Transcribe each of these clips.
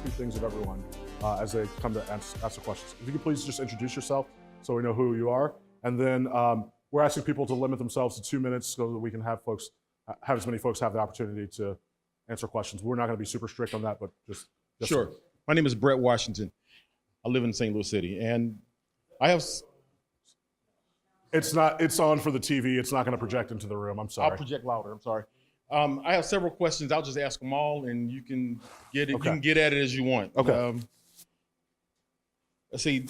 few things of everyone as they come to ask the questions. If you could please just introduce yourself so we know who you are. And then we're asking people to limit themselves to 2 minutes so that we can have as many folks have the opportunity to answer questions. We're not going to be super strict on that, but just Sure. My name is Brett Washington. I live in St. Louis City, and I have. It's on for the TV. It's not going to project into the room. I'm sorry. I'll project louder. I'm sorry. I have several questions. I'll just ask them all, and you can get it. Okay. You can get at it as you want. Okay. Let's see.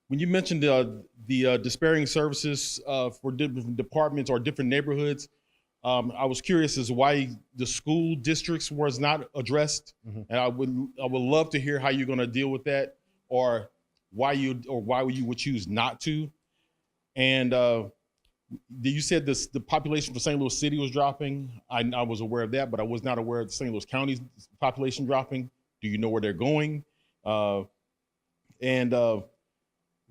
When you mentioned the despairing services for different departments or different neighborhoods, I was curious as to why the school districts was not addressed, and I would love to hear how you're going to deal with that, or why you would choose not to. And you said the population for St. Louis City was dropping. I was aware of that, but I was not aware of the St. Louis County's population dropping. Do you know where they're going? And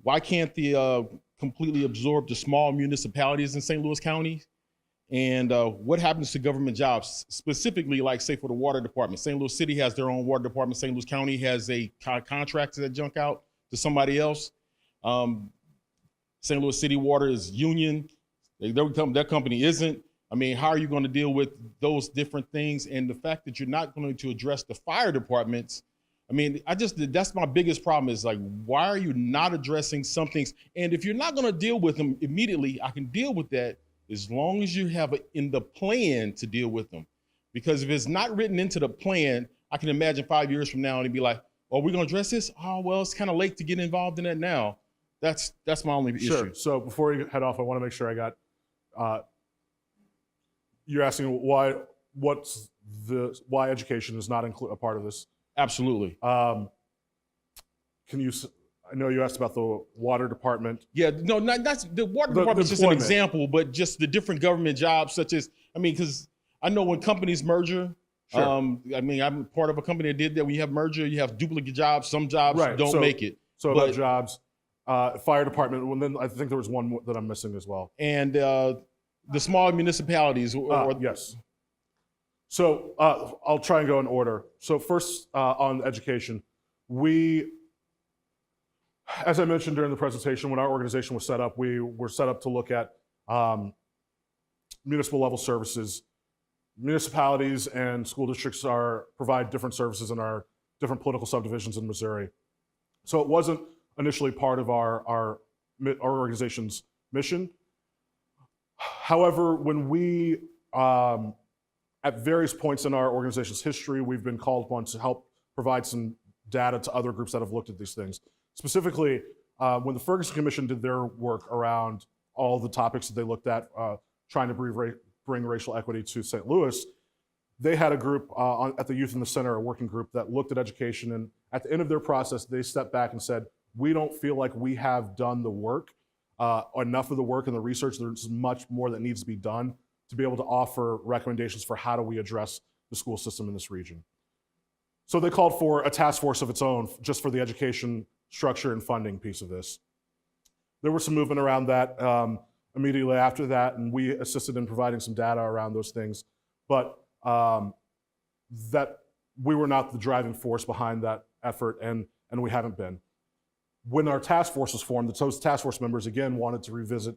why can't the completely absorb the small municipalities in St. Louis County? And what happens to government jobs, specifically, like, say, for the water department? St. Louis City has their own water department. St. Louis County has a contract that junk out to somebody else. St. Louis City Water is union. That company isn't. I mean, how are you going to deal with those different things? And the fact that you're not going to address the fire departments, I mean, that's my biggest problem is, like, why are you not addressing some things? And if you're not going to deal with them immediately, I can deal with that as long as you have it in the plan to deal with them. Because if it's not written into the plan, I can imagine 5 years from now and it'd be like, oh, we're going to address this? Oh, well, it's kind of late to get involved in that now. That's my only issue. Sure. So before you head off, I want to make sure I got, you're asking why education is not a part of this. Absolutely. I know you asked about the water department. Yeah, no, that's the water department is just an example, but just the different government jobs, such as, I mean, because I know when companies merger, sure. I mean, I'm part of a company that did that. When you have merger, you have duplicate jobs. Some jobs don't make it. So about jobs, fire department, well, then I think there was one that I'm missing as well. And the small municipalities. Yes. So I'll try and go in order. So first on education, as I mentioned during the presentation, when our organization was set up, we were set up to look at municipal level services. Municipalities and school districts provide different services in our different political subdivisions in Missouri. So it wasn't initially part of our organization's mission. However, when we, at various points in our organization's history, we've been called upon to help provide some data to other groups that have looked at these things. Specifically, when the Ferguson Commission did their work around all the topics that they looked at, trying to bring racial equity to St. Louis, they had a group at the Youth in the Center, a working group that looked at education, and at the end of their process, they stepped back and said, we don't feel like we have done the work, enough of the work and the research. There's much more that needs to be done to be able to offer recommendations for how do we address the school system in this region. So they called for a task force of its own just for the education structure and funding piece of this. There was some movement around that immediately after that, and we assisted in providing some data around those things, but that we were not the driving force behind that effort, and we haven't been. When our task force was formed, those task force members again wanted to revisit,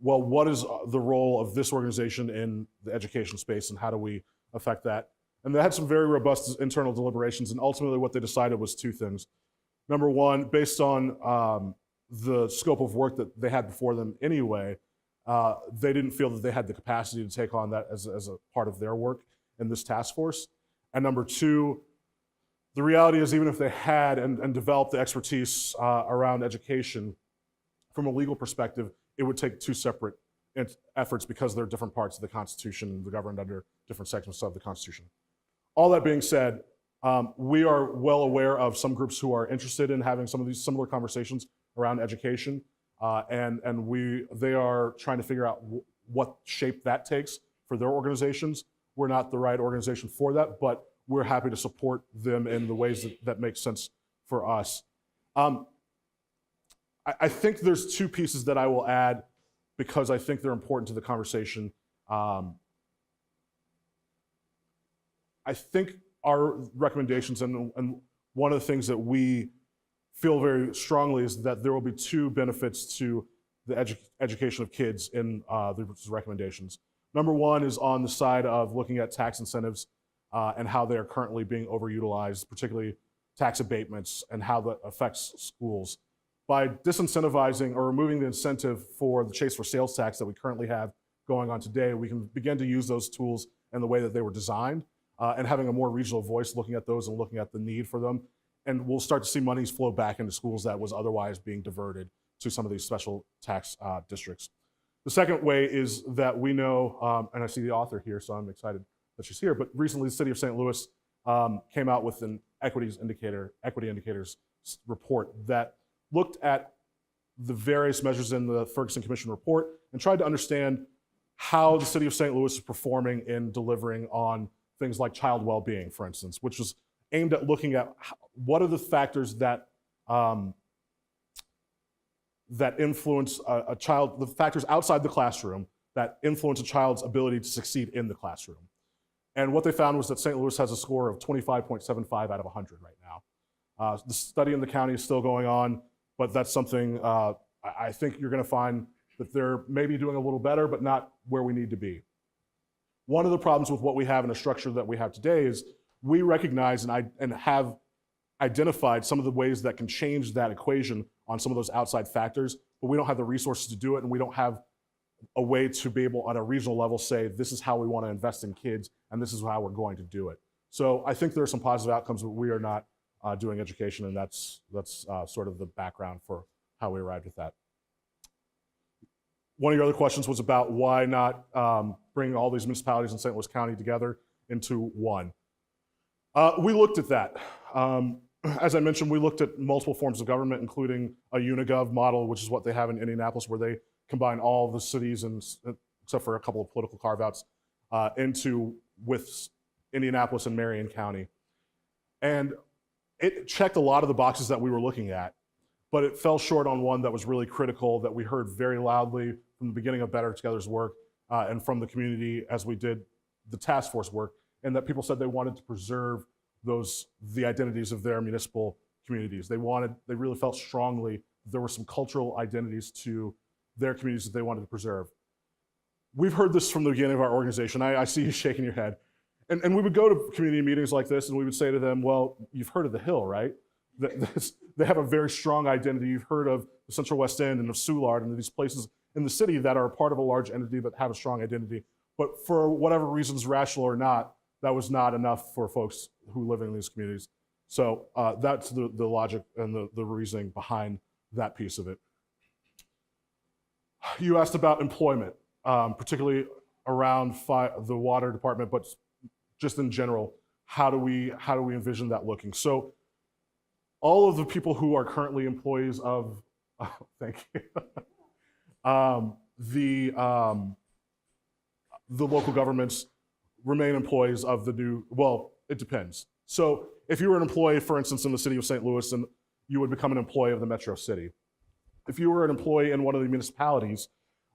well, what is the role of this organization in the education space and how do we affect that? And they had some very robust internal deliberations, and ultimately what they decided was two things. Number one, based on the scope of work that they had before them anyway, they didn't feel that they had the capacity to take on that as a part of their work in this task force. And number two, the reality is even if they had and developed the expertise around education, from a legal perspective, it would take two separate efforts because they're different parts of the Constitution and they're governed under different sections of the Constitution. All that being said, we are well aware of some groups who are interested in having some of these similar conversations around education, and they are trying to figure out what shape that takes for their organizations. We're not the right organization for that, but we're happy to support them in the ways that make sense for us. I think there's two pieces that I will add because I think they're important to the conversation. I think our recommendations and one of the things that we feel very strongly is that there will be two benefits to the education of kids in the recommendations. Number one is on the side of looking at tax incentives and how they are currently being overutilized, particularly tax abatements and how that affects schools. By disincentivizing or removing the incentive for the chase for sales tax that we currently have going on today, we can begin to use those tools in the way that they were designed and having a more regional voice looking at those and looking at the need for them. And we'll start to see monies flow back into schools that was otherwise being diverted to some of these special tax districts. The second way is that we know, and I see the author here, so I'm excited that she's here, but recently the city of St. Louis came out with an equity indicators report that looked at the various measures in the Ferguson Commission report and tried to understand how the city of St. Louis is performing in delivering on things like child well-being, for instance, which was aimed at looking at what are the factors that that influence a child, the factors outside the classroom that influence a child's ability to succeed in the classroom. And what they found was that St. Louis has a score of 25.75 out of 100 right now. The study in the county is still going on, but that's something I think you're going to find that they're maybe doing a little better, but not where we need to be. One of the problems with what we have in the structure that we have today is we recognize and have identified some of the ways that can change that equation on some of those outside factors, but we don't have the resources to do it, and we don't have a way to be able on a regional level say, this is how we want to invest in kids, and this is how we're going to do it. So I think there are some positive outcomes, but we are not doing education, and that's sort of the background for how we arrived at that. One of your other questions was about why not bring all these municipalities in St. Louis County together into one. We looked at that. As I mentioned, we looked at multiple forms of government, including a Unigov model, which is what they have in Indianapolis, where they combine all the cities, and except for a couple of political carve-outs, with Indianapolis and Marion County. And it checked a lot of the boxes that we were looking at, but it fell short on one that was really critical that we heard very loudly from the beginning of Better Together's work and from the community as we did the task force work, and that people said they wanted to preserve the identities of their municipal communities. They really felt strongly that there were some cultural identities to their communities that they wanted to preserve. We've heard this from the beginning of our organization. I see you shaking your head. And we would go to community meetings like this and we would say to them, well, you've heard of the Hill, right? They have a very strong identity. You've heard of the Central West End and of Soulard and these places in the city that are part of a large entity but have a strong identity. But for whatever reasons, rational or not, that was not enough for folks who live in these communities. So that's the logic and the reasoning behind that piece of it. You asked about employment, particularly around the water department, but just in general, how do we envision that looking? So all of the people who are currently employees of, thank you, the local governments remain employees of the new, well, it depends. So if you were an employee, for instance, in the city of St. Louis, then you would become an employee of the Metro City. If you were an employee in one of the municipalities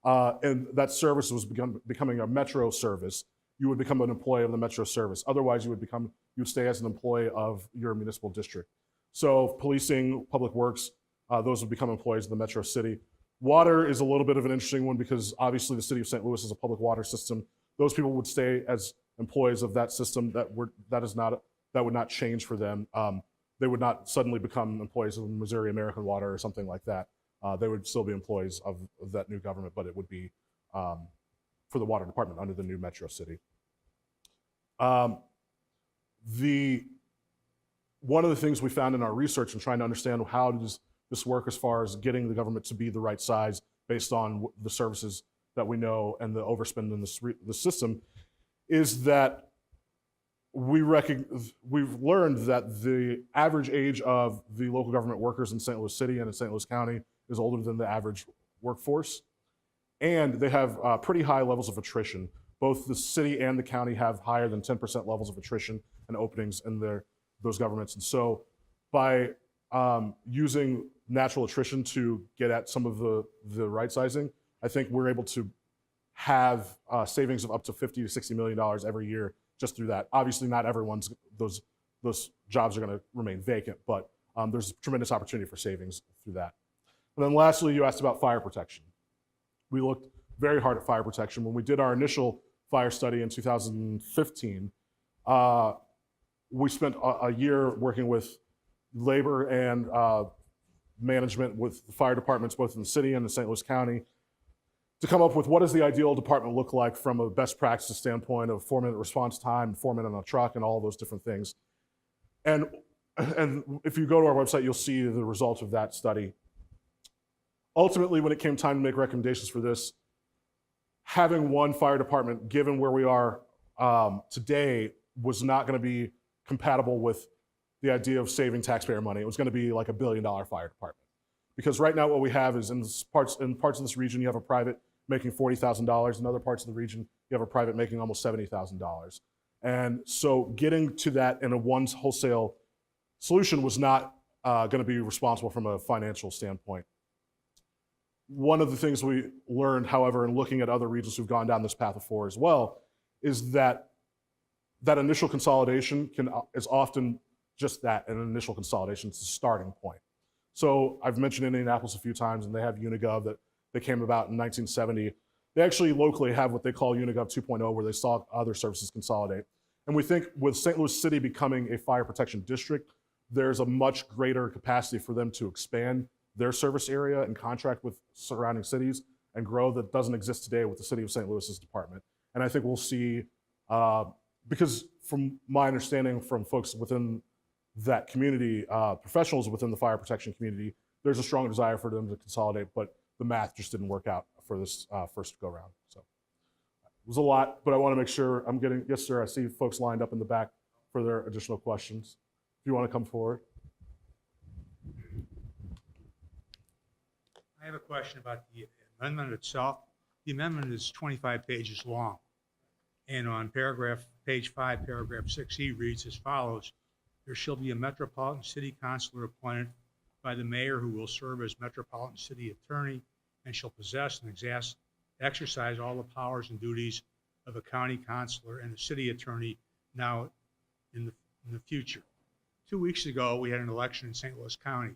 and that service was becoming a Metro service, you would become an employee of the Metro service. Otherwise, you would stay as an employee of your municipal district. So policing, public works, those would become employees of the Metro City. Water is a little bit of an interesting one because obviously the city of St. Louis is a public water system. Those people would stay as employees of that system. That would not change for them. They would not suddenly become employees of Missouri American Water or something like that. They would still be employees of that new government, but it would be for the water department under the new Metro City. One of the things we found in our research and trying to understand how does this work as far as getting the government to be the right size based on the services that we know and the overspend in the system is that we've learned that the average age of the local government workers in St. Louis City and in St. Louis County is older than the average workforce. And they have pretty high levels of attrition. Both the city and the county have higher than 10% levels of attrition and openings in those governments. And so by using natural attrition to get at some of the right sizing, I think we're able to have savings of up to $50 to $60 million every year just through that. Obviously, not everyone's those those jobs are going to remain vacant, but there's tremendous opportunity for savings through that. And then lastly, you asked about fire protection. We looked very hard at fire protection. When we did our initial fire study in 2015, we spent a year working with labor and management with the fire departments, both in the city and in St. Louis County, to come up with what does the ideal department look like from a best practice standpoint of 4-minute response time, 4 minutes on a truck, and all those different things. And if you go to our website, you'll see the results of that study. Ultimately, when it came time to make recommendations for this, having one fire department, given where we are today, was not going to be compatible with the idea of saving taxpayer money. It was going to be like $1 billion fire department. Because right now what we have is in parts of this region, you have a private making $40,000. In other parts of the region, you have a private making almost $70,000. And so getting to that in a one wholesale solution was not going to be responsible from a financial standpoint. One of the things we learned, however, in looking at other regions who've gone down this path before as well, is that that initial consolidation is often just that, an initial consolidation. It's the starting point. So I've mentioned Indianapolis a few times, and they have Unigov that came about in 1970. They actually locally have what they call Unigov 2.0, where they saw other services consolidate. And we think with St. Louis City becoming a fire protection district, there's a much greater capacity for them to expand their service area and contract with surrounding cities and grow that doesn't exist today with the City of St. Louis's department. And I think we'll see, because from my understanding from folks within that community, professionals within the fire protection community, there's a strong desire for them to consolidate, but the math just didn't work out for this first go round. So it was a lot, but I want to make sure I'm getting, yes sir, I see folks lined up in the back for their additional questions. If you want to come forward. I have a question about the amendment itself. The amendment is 25 pages long. And on page 5, paragraph 6E reads as follows: there shall be a metropolitan city councilor appointed by the mayor who will serve as metropolitan city attorney and shall possess and exercise all the powers and duties of a county councilor and a city attorney now in the future. 2 weeks ago, we had an election in St. Louis County,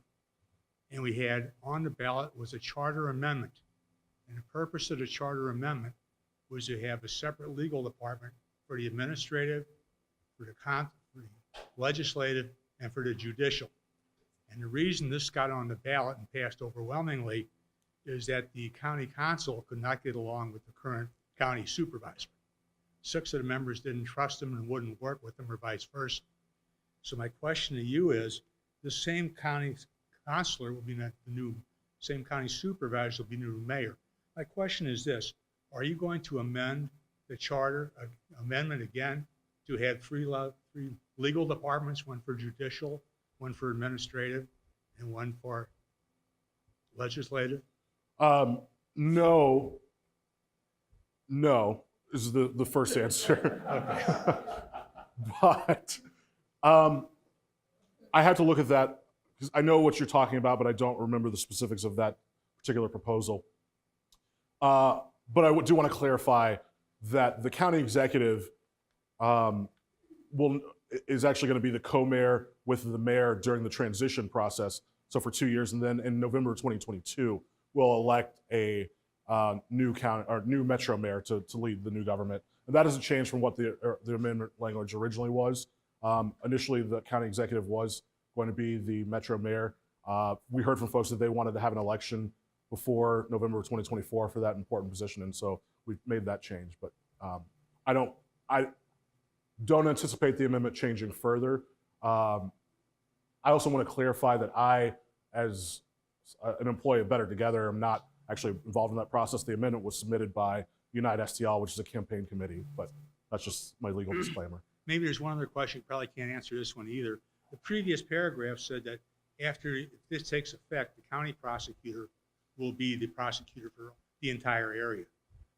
and we had on the ballot was a charter amendment. And the purpose of the charter amendment was to have a separate legal department for the administrative, for the legislative, and for the judicial. And the reason this got on the ballot and passed overwhelmingly is that the county council could not get along with the current county supervisor. 6 of the members didn't trust him and wouldn't work with him, or vice versa. So my question to you is, the same county councilor will be the new, same county supervisor will be the new mayor. My question is this: are you going to amend the charter amendment again to have three legal departments, one for judicial, one for administrative, and one for legislative? No is the first answer. Okay. But I had to look at that because I know what you're talking about, but I don't remember the specifics of that particular proposal. But I do want to clarify that the county executive is actually going to be the co-mayor with the mayor during the transition process. So for 2 years, and then in November 2022, we'll elect a new county or new metro mayor to lead the new government. And that doesn't change from what the amendment language originally was. Initially, the county executive was going to be the metro mayor. We heard from folks that they wanted to have an election before November 2024 for that important position, and so we've made that change. But I don't anticipate the amendment changing further. I also want to clarify that I, as an employee of Better Together, am not actually involved in that process. The amendment was submitted by Unite STL, which is a campaign committee, but that's just my legal disclaimer. Maybe there's one other question. You probably can't answer this one either. The previous paragraph said that after this takes effect, the county prosecutor will be the prosecutor for the entire area.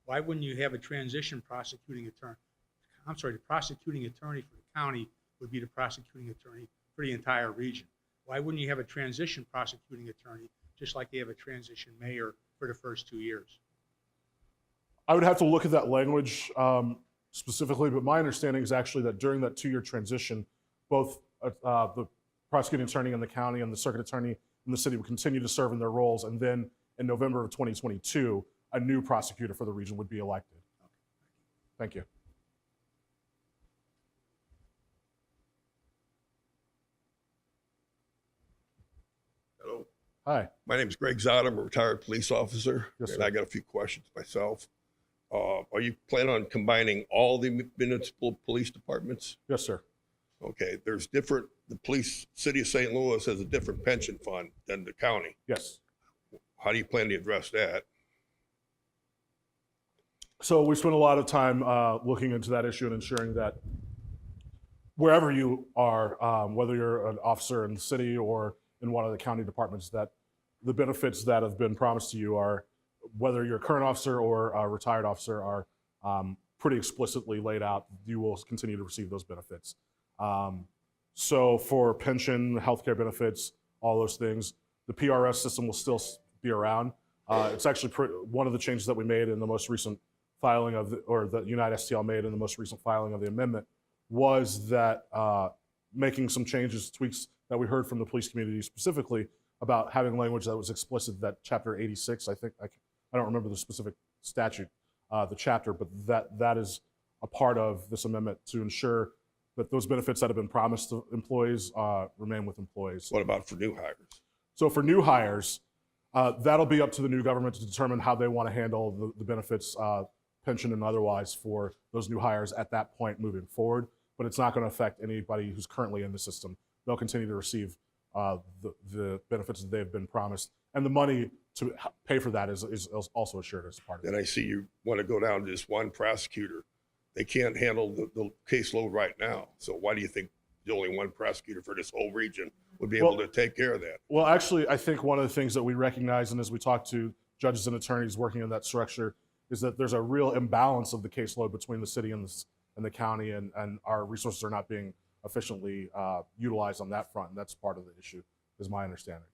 Why wouldn't you have a transition prosecuting attorney? I'm sorry, the prosecuting attorney for the county would be the prosecuting attorney for the entire region. Why wouldn't you have a transition prosecuting attorney, just like they have a transition mayor for the first 2 years? I would have to look at that language specifically, but my understanding is actually that during that 2-year transition, both the prosecuting attorney in the county and the circuit attorney in the city would continue to serve in their roles, and then in November of 2022, a new prosecutor for the region would be elected. Thank you. Hello, Hi. my name is Greg Zott. I'm a retired police officer, Yes, and sir. I got a few questions myself. Are you planning on combining all the municipal police departments? Yes, sir. Okay, there's different, the city of St. Louis has a different pension fund than the county. Yes. How do you plan to address that? So we spent a lot of time looking into that issue and ensuring that wherever you are, whether you're an officer in the city or in one of the county departments, that the benefits that have been promised to you are, whether you're a current officer or a retired officer, are pretty explicitly laid out. You will continue to receive those benefits. So for pension, healthcare benefits, all those things, the PRS system will still be around. It's actually one of the changes that we made in the most recent filing of, or that United STL made in the most recent filing of the amendment, was that making some changes, tweaks that we heard from the police community specifically about having language that was explicit, that Chapter 86, I think, I don't remember the specific statute, the chapter, but that is a part of this amendment to ensure that those benefits that have been promised to employees remain with employees. What about for new hires? So for new hires, that'll be up to the new government to determine how they want to handle the benefits, pension and otherwise, for those new hires at that point moving forward. But it's not going to affect anybody who's currently in the system. They'll continue to receive the benefits that they've been promised. And the money to pay for that is also assured as part of it. And I see you want to go down to just one prosecutor. They can't handle the caseload right now. So why do you think the only one prosecutor for this whole region would be able to take care of that? Well, actually, I think one of the things that we recognize, and as we talk to judges and attorneys working in that structure, is that there's a real imbalance of the caseload between the city and the county, and our resources are not being efficiently utilized on that front. And that's part of the issue, is my understanding.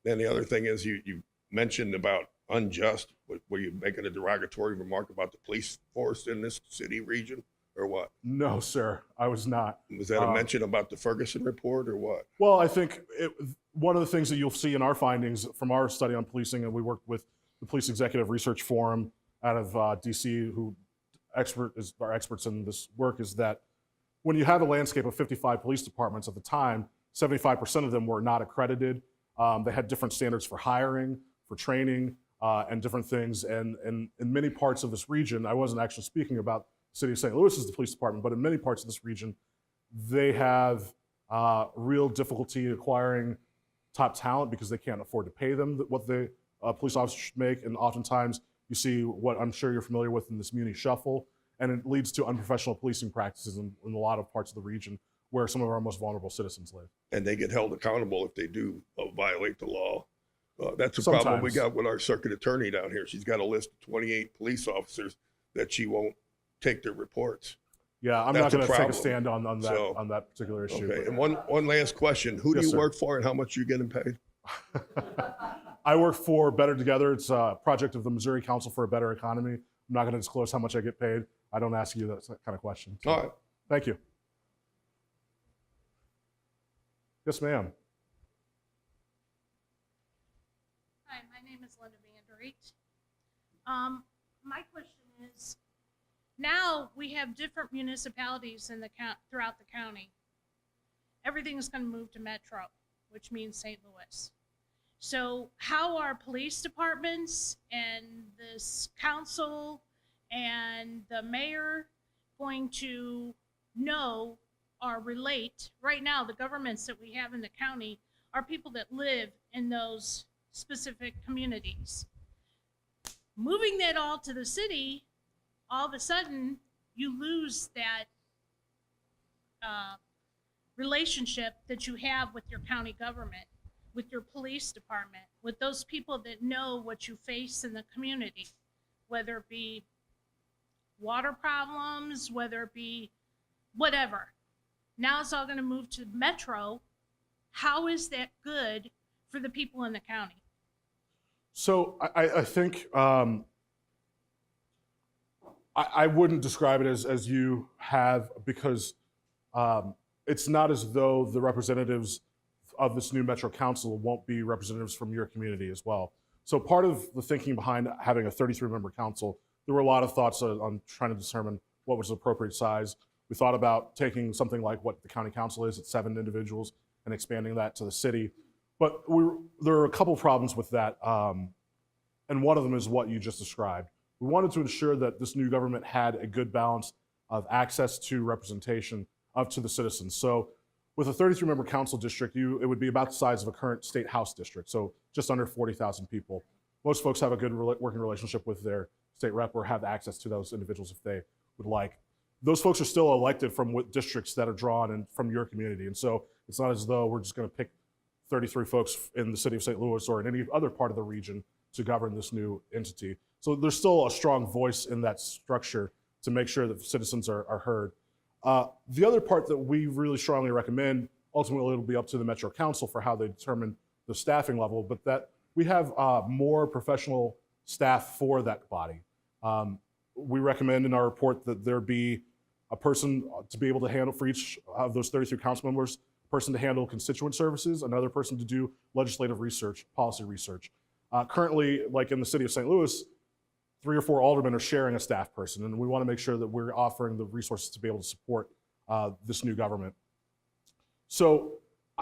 And the other thing is you mentioned about unjust. Were you making a derogatory remark about the police force in this city region, or what? No, sir, I was not. Was that a mention about the Ferguson report, or what? Well, I think one of the things that you'll see in our findings from our study on policing, and we worked with the Police Executive Research Forum out of DC, who are experts in this work, is that when you have a landscape of 55 police departments at the time, 75% of them were not accredited. They had different standards for hiring, for training, and different things. And in many parts of this region, I wasn't actually speaking about the city of St. Louis as the police department, but in many parts of this region, they have real difficulty acquiring top talent because they can't afford to pay them what the police officers should make. And oftentimes you see what I'm sure you're familiar with in this muni shuffle, and it leads to unprofessional policing practices in a lot of parts of the region where some of our most vulnerable citizens live. And they get held accountable if they do violate the law. That's a problem we got with our circuit attorney down here. She's got a list of 28 police officers that she won't take their reports. Yeah, I'm That's not going a to take a problem. stand on that So, on that particular issue. Okay, and one last question. Who do Yes, you sir. work for and how much are you getting paid? I work for Better Together. It's a project of the Missouri Council for a Better Economy. I'm not going to disclose how much I get paid. I don't ask you that kind of question. All right. Thank you. Yes, ma'am. Hi, my name is Linda Vanderreet. My question is, now we have different municipalities in the throughout the county. Everything is going to move to Metro, which means St. Louis. So how are police departments and this council and the mayor going to know or relate? Right now, the governments that we have in the county are people that live in those specific communities. Moving that all to the city, all of a sudden, you lose that relationship that you have with your county government, with your police department, with those people that know what you face in the community, whether it be water problems, whether it be whatever. Now it's all going to move to Metro. How is that good for the people in the county? So I think I wouldn't describe it as you have, because it's not as though the representatives of this new Metro Council won't be representatives from your community as well. So part of the thinking behind having a 33-member council, there were a lot of thoughts on trying to determine what was the appropriate size. We thought about taking something like what the county council is at 7 individuals and expanding that to the city. But there are a couple problems with that, and one of them is what you just described. We wanted to ensure that this new government had a good balance of access to representation up to the citizens. So with a 33-member council district, it would be about the size of a current state house district, so just under 40,000 people. Most folks have a good working relationship with their state rep or have access to those individuals if they would like. Those folks are still elected from districts that are drawn and from your community. And so it's not as though we're just going to pick 33 folks in the city of St. Louis or in any other part of the region to govern this new entity. So there's still a strong voice in that structure to make sure that citizens are heard. The other part that we really strongly recommend, ultimately it'll be up to the Metro Council for how they determine the staffing level, but that we have more professional staff for that body. We recommend in our report that there be a person to be able to handle, for each of those 33 council members, a person to handle constituent services, another person to do legislative research, policy research. Currently, like in the city of St. Louis, 3 or 4 aldermen are sharing a staff person, and we want to make sure that we're offering the resources to be able to support this new government. So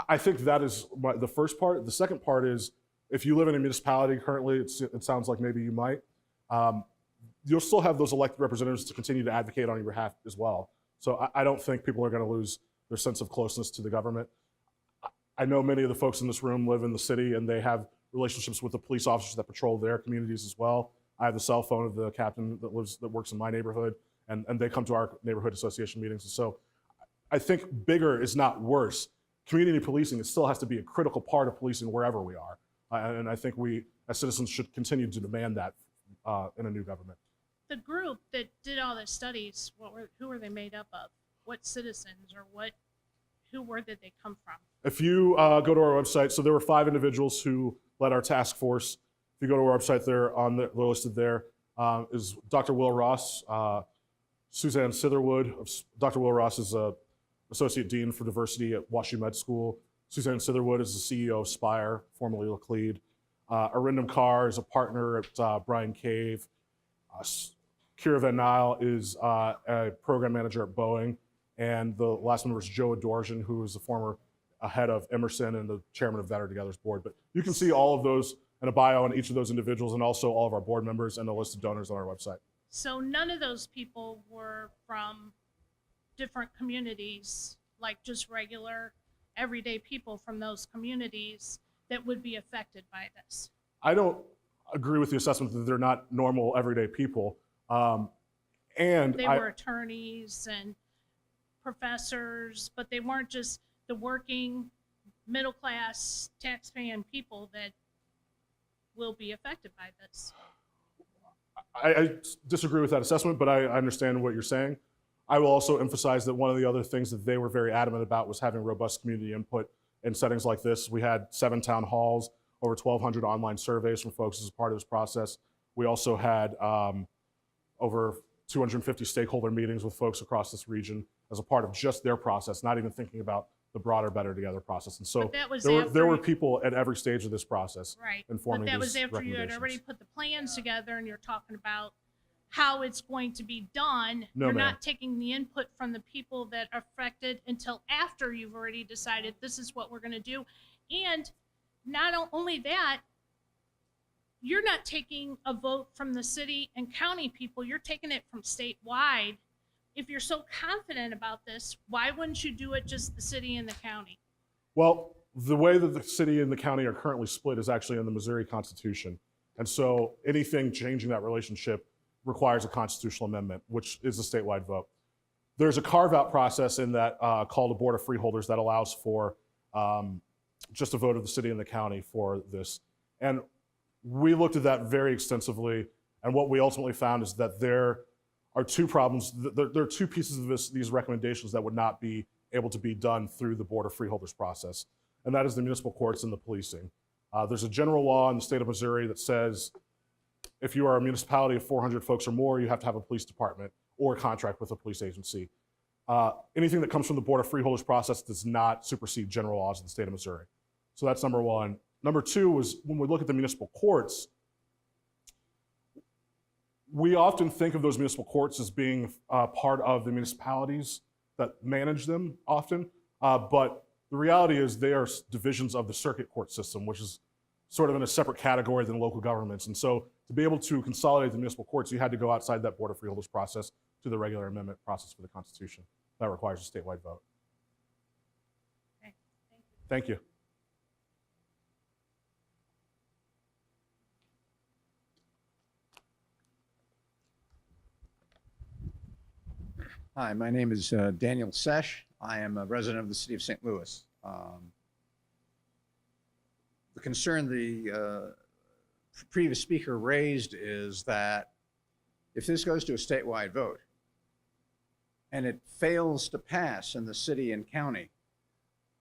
I think that is the first part. The second part is, if you live in a municipality currently, it sounds like maybe you might, you'll still have those elected representatives to continue to advocate on your behalf as well. So I don't think people are going to lose their sense of closeness to the government. I know many of the folks in this room live in the city, and they have relationships with the police officers that patrol their communities as well. I have the cell phone of the captain that works in my neighborhood, and they come to our neighborhood association meetings. And so I think bigger is not worse. Community policing, it still has to be a critical part of policing wherever we are. And I think we, as citizens, should continue to demand that in a new government. The group that did all the studies, who were they made up of? What citizens or where did they come from? If you go to our website, so there were 5 individuals who led our task force. If you go to our website, they're listed there. Is Dr. Will Ross, Suzanne Sitherwood. Dr. Will Ross is a Associate Dean for Diversity at WashU Med School. Suzanne Sitherwood is the CEO of Spire, formerly Laclede. Arindam Kaur is a partner at Bryan Cave. Kira Van Nile is a program manager at Boeing. And the last member is Joe Adorjan, who is the former head of Emerson and the chairman of Better Together's board. But you can see all of those and a bio on each of those individuals, and also all of our board members and a list of donors on our website. So none of those people were from different communities, like just regular, everyday people from those communities that would be affected by this? I don't agree with the assessment that they're not normal, everyday people. And they were attorneys and professors, but they weren't just the working, middle-class, tax-paying people that will be affected by this. I disagree with that assessment, but I understand what you're saying. I will also emphasize that one of the other things that they were very adamant about was having robust community input in settings like this. We had 7 town halls, over 1,200 online surveys from folks as a part of this process. We also had over 250 stakeholder meetings with folks across this region as a part of just their process, not even thinking about the broader Better Together process. And so there were people at every stage of this process, right, informing but that these was after you had already put the plans together and you're talking about how it's going to be done. No, you're ma'am. not taking the input from the people that are affected until after you've already decided this is what we're going to do. And not only that, you're not taking a vote from the city and county people, you're taking it from statewide. If you're so confident about this, why wouldn't you do it just the city and the county? Well, the way that the city and the county are currently split is actually in the Missouri Constitution. And so anything changing that relationship requires a constitutional amendment, which is a statewide vote. There's a carve-out process in that called a Board of Freeholders that allows for just a vote of the city and the county for this. And we looked at that very extensively, and what we ultimately found is that there are 2 problems. There are 2 pieces of these recommendations that would not be able to be done through the Board of Freeholders process, and that is the municipal courts and the policing. There's a general law in the state of Missouri that says if you are a municipality of 400 folks or more, you have to have a police department or contract with a police agency. Anything that comes from the Board of Freeholders process does not supersede general laws of the state of Missouri. So that's number one. Number two is when we look at the municipal courts, we often think of those municipal courts as being part of the municipalities that manage them often, but the reality is they are divisions of the circuit court system, which is sort of in a separate category than local governments. And so to be able to consolidate the municipal courts, you had to go outside that Board of Freeholders process to the regular amendment process for the Constitution. That requires a statewide vote. Okay, thank you. Thank you. Hi, my name is Daniel Sesh. I am a resident of the city of St. Louis. The concern the previous speaker raised is that if this goes to a statewide vote and it fails to pass in the city and county,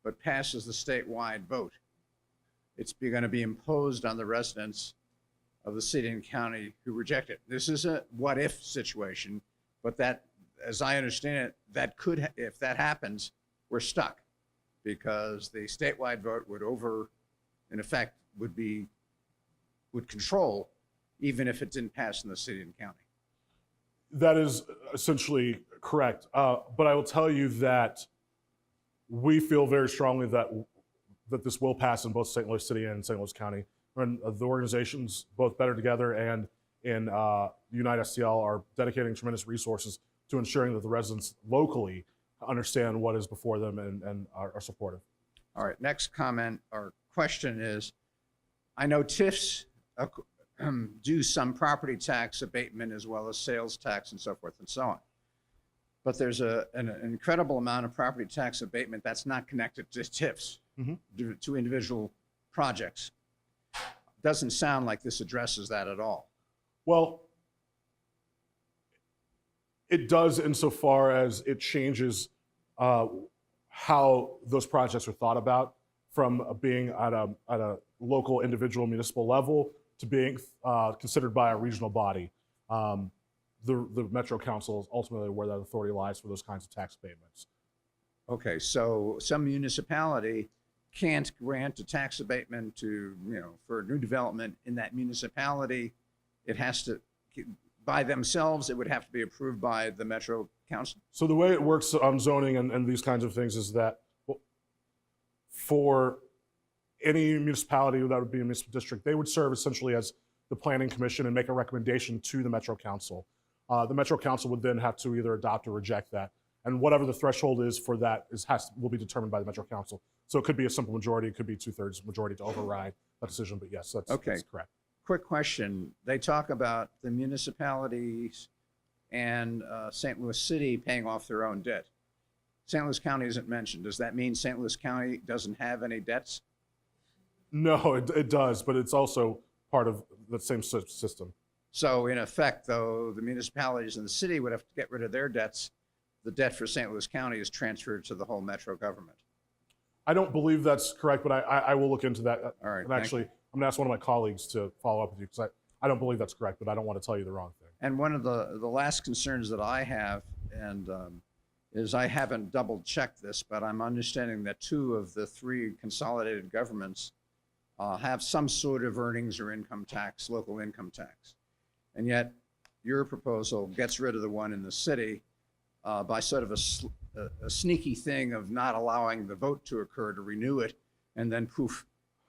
but passes the statewide vote, it's going to be imposed on the residents of the city and county who reject it. This is a what-if situation, but that, as I understand it, that could, if that happens, we're stuck because the statewide vote would in effect, would control even if it didn't pass in the city and county. That is essentially correct. But I will tell you that we feel very strongly that this will pass in both St. Louis City and St. Louis County. And the organizations, both Better Together and in Unite STL, are dedicating tremendous resources to ensuring that the residents locally understand what is before them and are supportive. All right, next comment or question is, I know TIFs do some property tax abatement as well as sales tax and so forth and so on. But there's an incredible amount of property tax abatement that's not connected to TIFs, to individual projects. Doesn't sound like this addresses that at all. Well, it does insofar as it changes how those projects are thought about, from being at a local, individual, municipal level to being considered by a regional body. The Metro Council is ultimately where that authority lies for those kinds of tax abatements. Okay, so some municipality can't grant a tax abatement to, for new development in that municipality. It has to, by themselves, it would have to be approved by the Metro Council. So the way it works on zoning and these kinds of things is that for any municipality that would be a municipal district, they would serve essentially as the planning commission and make a recommendation to the Metro Council. The Metro Council would then have to either adopt or reject that. And whatever the threshold is for that will be determined by the Metro Council. So it could be a simple majority, it could be 2/3 majority to override that decision, but yes, that's correct. Quick question. They talk about the municipalities and St. Louis City paying off their own debt. St. Louis County isn't mentioned. Does that mean St. Louis County doesn't have any debts? No, it does, but it's also part of the same system. So in effect, though, the municipalities and the city would have to get rid of their debts. The debt for St. Louis County is transferred to the whole metro government. I don't believe that's correct, but I will look into that. All right. And actually, I'm going to ask one of my colleagues to follow up with you because I don't believe that's correct, but I don't want to tell you the wrong thing. And one of the last concerns that I have, and is I haven't double checked this, but I'm understanding that 2 of the 3 consolidated governments have some sort of earnings or income tax, local income tax. And yet your proposal gets rid of the one in the city by sort of a sneaky thing of not allowing the vote to occur to renew it, and then poof,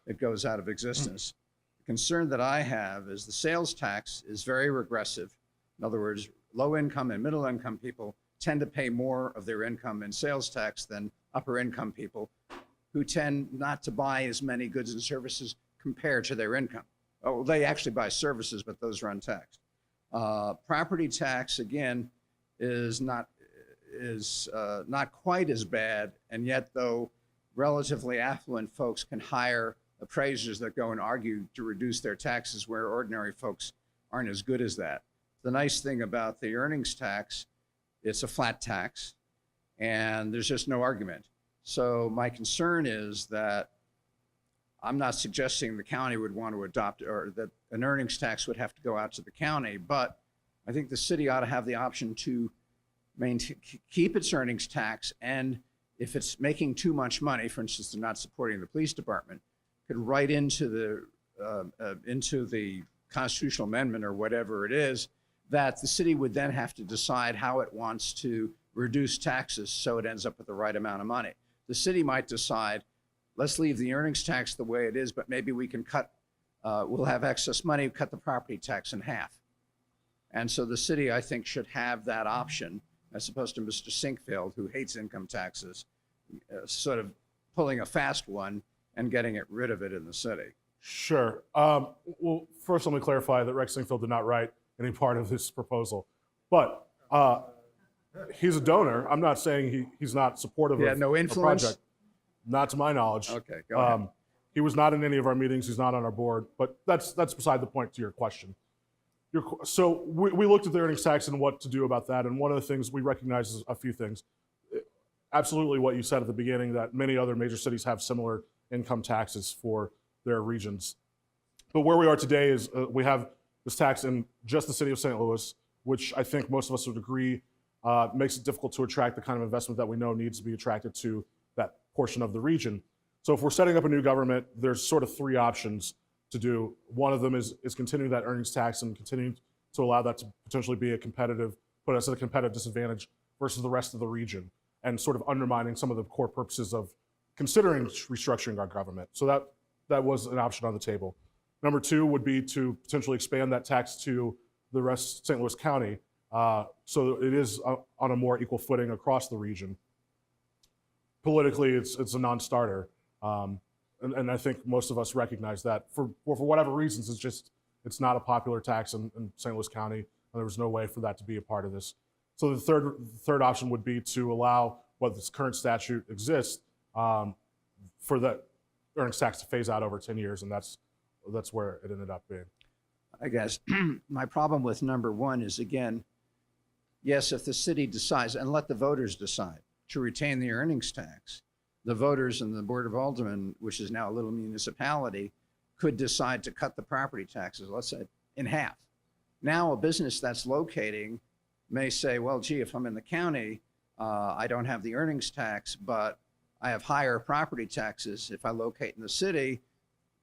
it goes out of existence. The concern that I have is the sales tax is very regressive. In other words, low income and middle income people tend to pay more of their income in sales tax than upper income people, who tend not to buy as many goods and services compared to their income. Oh, they actually buy services, but those are untaxed. Property tax, again, is not quite as bad, and yet, though, relatively affluent folks can hire appraisers that go and argue to reduce their taxes, where ordinary folks aren't as good as that. The nice thing about the earnings tax, it's a flat tax, and there's just no argument. So my concern is that I'm not suggesting the county would want to adopt, or that an earnings tax would have to go out to the county, but I think the city ought to have the option to keep its earnings tax, and if it's making too much money, for instance, they're not supporting the police department, could write into the constitutional amendment or whatever it is, that the city would then have to decide how it wants to reduce taxes so it ends up with the right amount of money. The city might decide, let's leave the earnings tax the way it is, but maybe we can we'll have excess money, cut the property tax in half. And so the city, I think, should have that option, as opposed to Mr. Sinkfield, who hates income taxes, sort of pulling a fast one and getting rid of it in the city. Sure. Well, first let me clarify that Rex Sinkfield did not write any part of this proposal, but he's a donor. I'm not saying he's not supportive of no the influence? project. Not to my knowledge. Okay, go ahead. He was not in any of our meetings. He's not on our board, but that's beside the point to your question. So we looked at the earnings tax and what to do about that, and one of the things we recognize is a few things. Absolutely what you said at the beginning, that many other major cities have similar income taxes for their regions. But where we are today is we have this tax in just the city of St. Louis, which I think most of us would agree makes it difficult to attract the kind of investment that we know needs to be attracted to that portion of the region. So if we're setting up a new government, there's sort of three options to do. One of them is continuing that earnings tax and continuing to allow that to potentially be put us at a competitive disadvantage versus the rest of the region, and sort of undermining some of the core purposes of considering restructuring our government. So that was an option on the table. Number two would be to potentially expand that tax to the rest of St. Louis County, so it is on a more equal footing across the region. Politically, it's a non-starter, and I think most of us recognize that. For whatever reasons, it's not a popular tax in St. Louis County, and there was no way for that to be a part of this. So the third option would be to allow what this current statute exists for the earnings tax to phase out over 10 years, and that's where it ended up being. I guess my problem with number one is, again, yes, if the city decides, and let the voters decide, to retain the earnings tax, the voters in the Board of Aldermen, which is now a little municipality, could decide to cut the property taxes, let's say, in half. Now a business that's locating may say, well, gee, if I'm in the county, I don't have the earnings tax, but I have higher property taxes. If I locate in the city,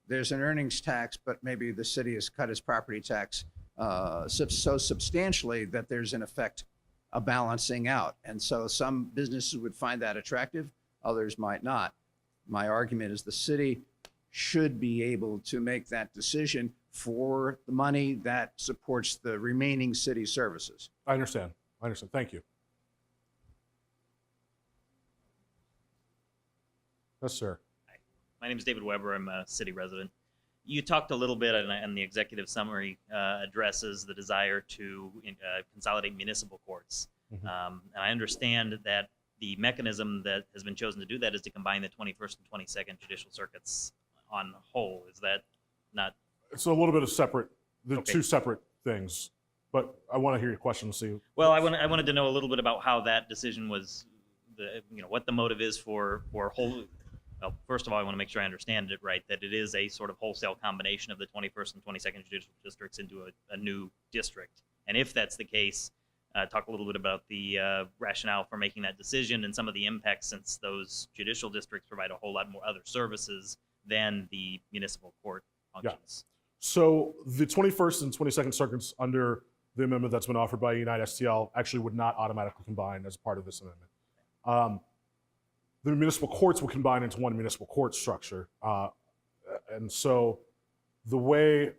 there's an earnings tax, but maybe the city has cut its property tax so substantially that there's, in effect, a balancing out. And so some businesses would find that attractive, others might not. My argument is the city should be able to make that decision for the money that supports the remaining city services. I understand. Thank you. Yes, sir. Hi. My name is David Weber. I'm a city resident. You talked a little bit, and the executive summary addresses the desire to consolidate municipal courts. Mm-hmm. And I understand that the mechanism that has been chosen to do that is to combine the 21st and 22nd judicial circuits on whole. Is that not? It's a little bit of separate. They're Okay. two separate things, but I want to hear your question to see. Well, I wanted to know a little bit about how that decision was, what the motive is for whole. Well, first of all, I want to make sure I understand it right, that it is a sort of wholesale combination of the 21st and 22nd judicial districts into a new district. And if that's the case, talk a little bit about the rationale for making that decision and some of the impacts, since those judicial districts provide a whole lot more other services than the municipal court functions. So the 21st and 22nd circuits under the amendment that's been offered by United STL actually would not automatically combine as part of this amendment. The municipal courts will combine into one municipal court structure. And so the way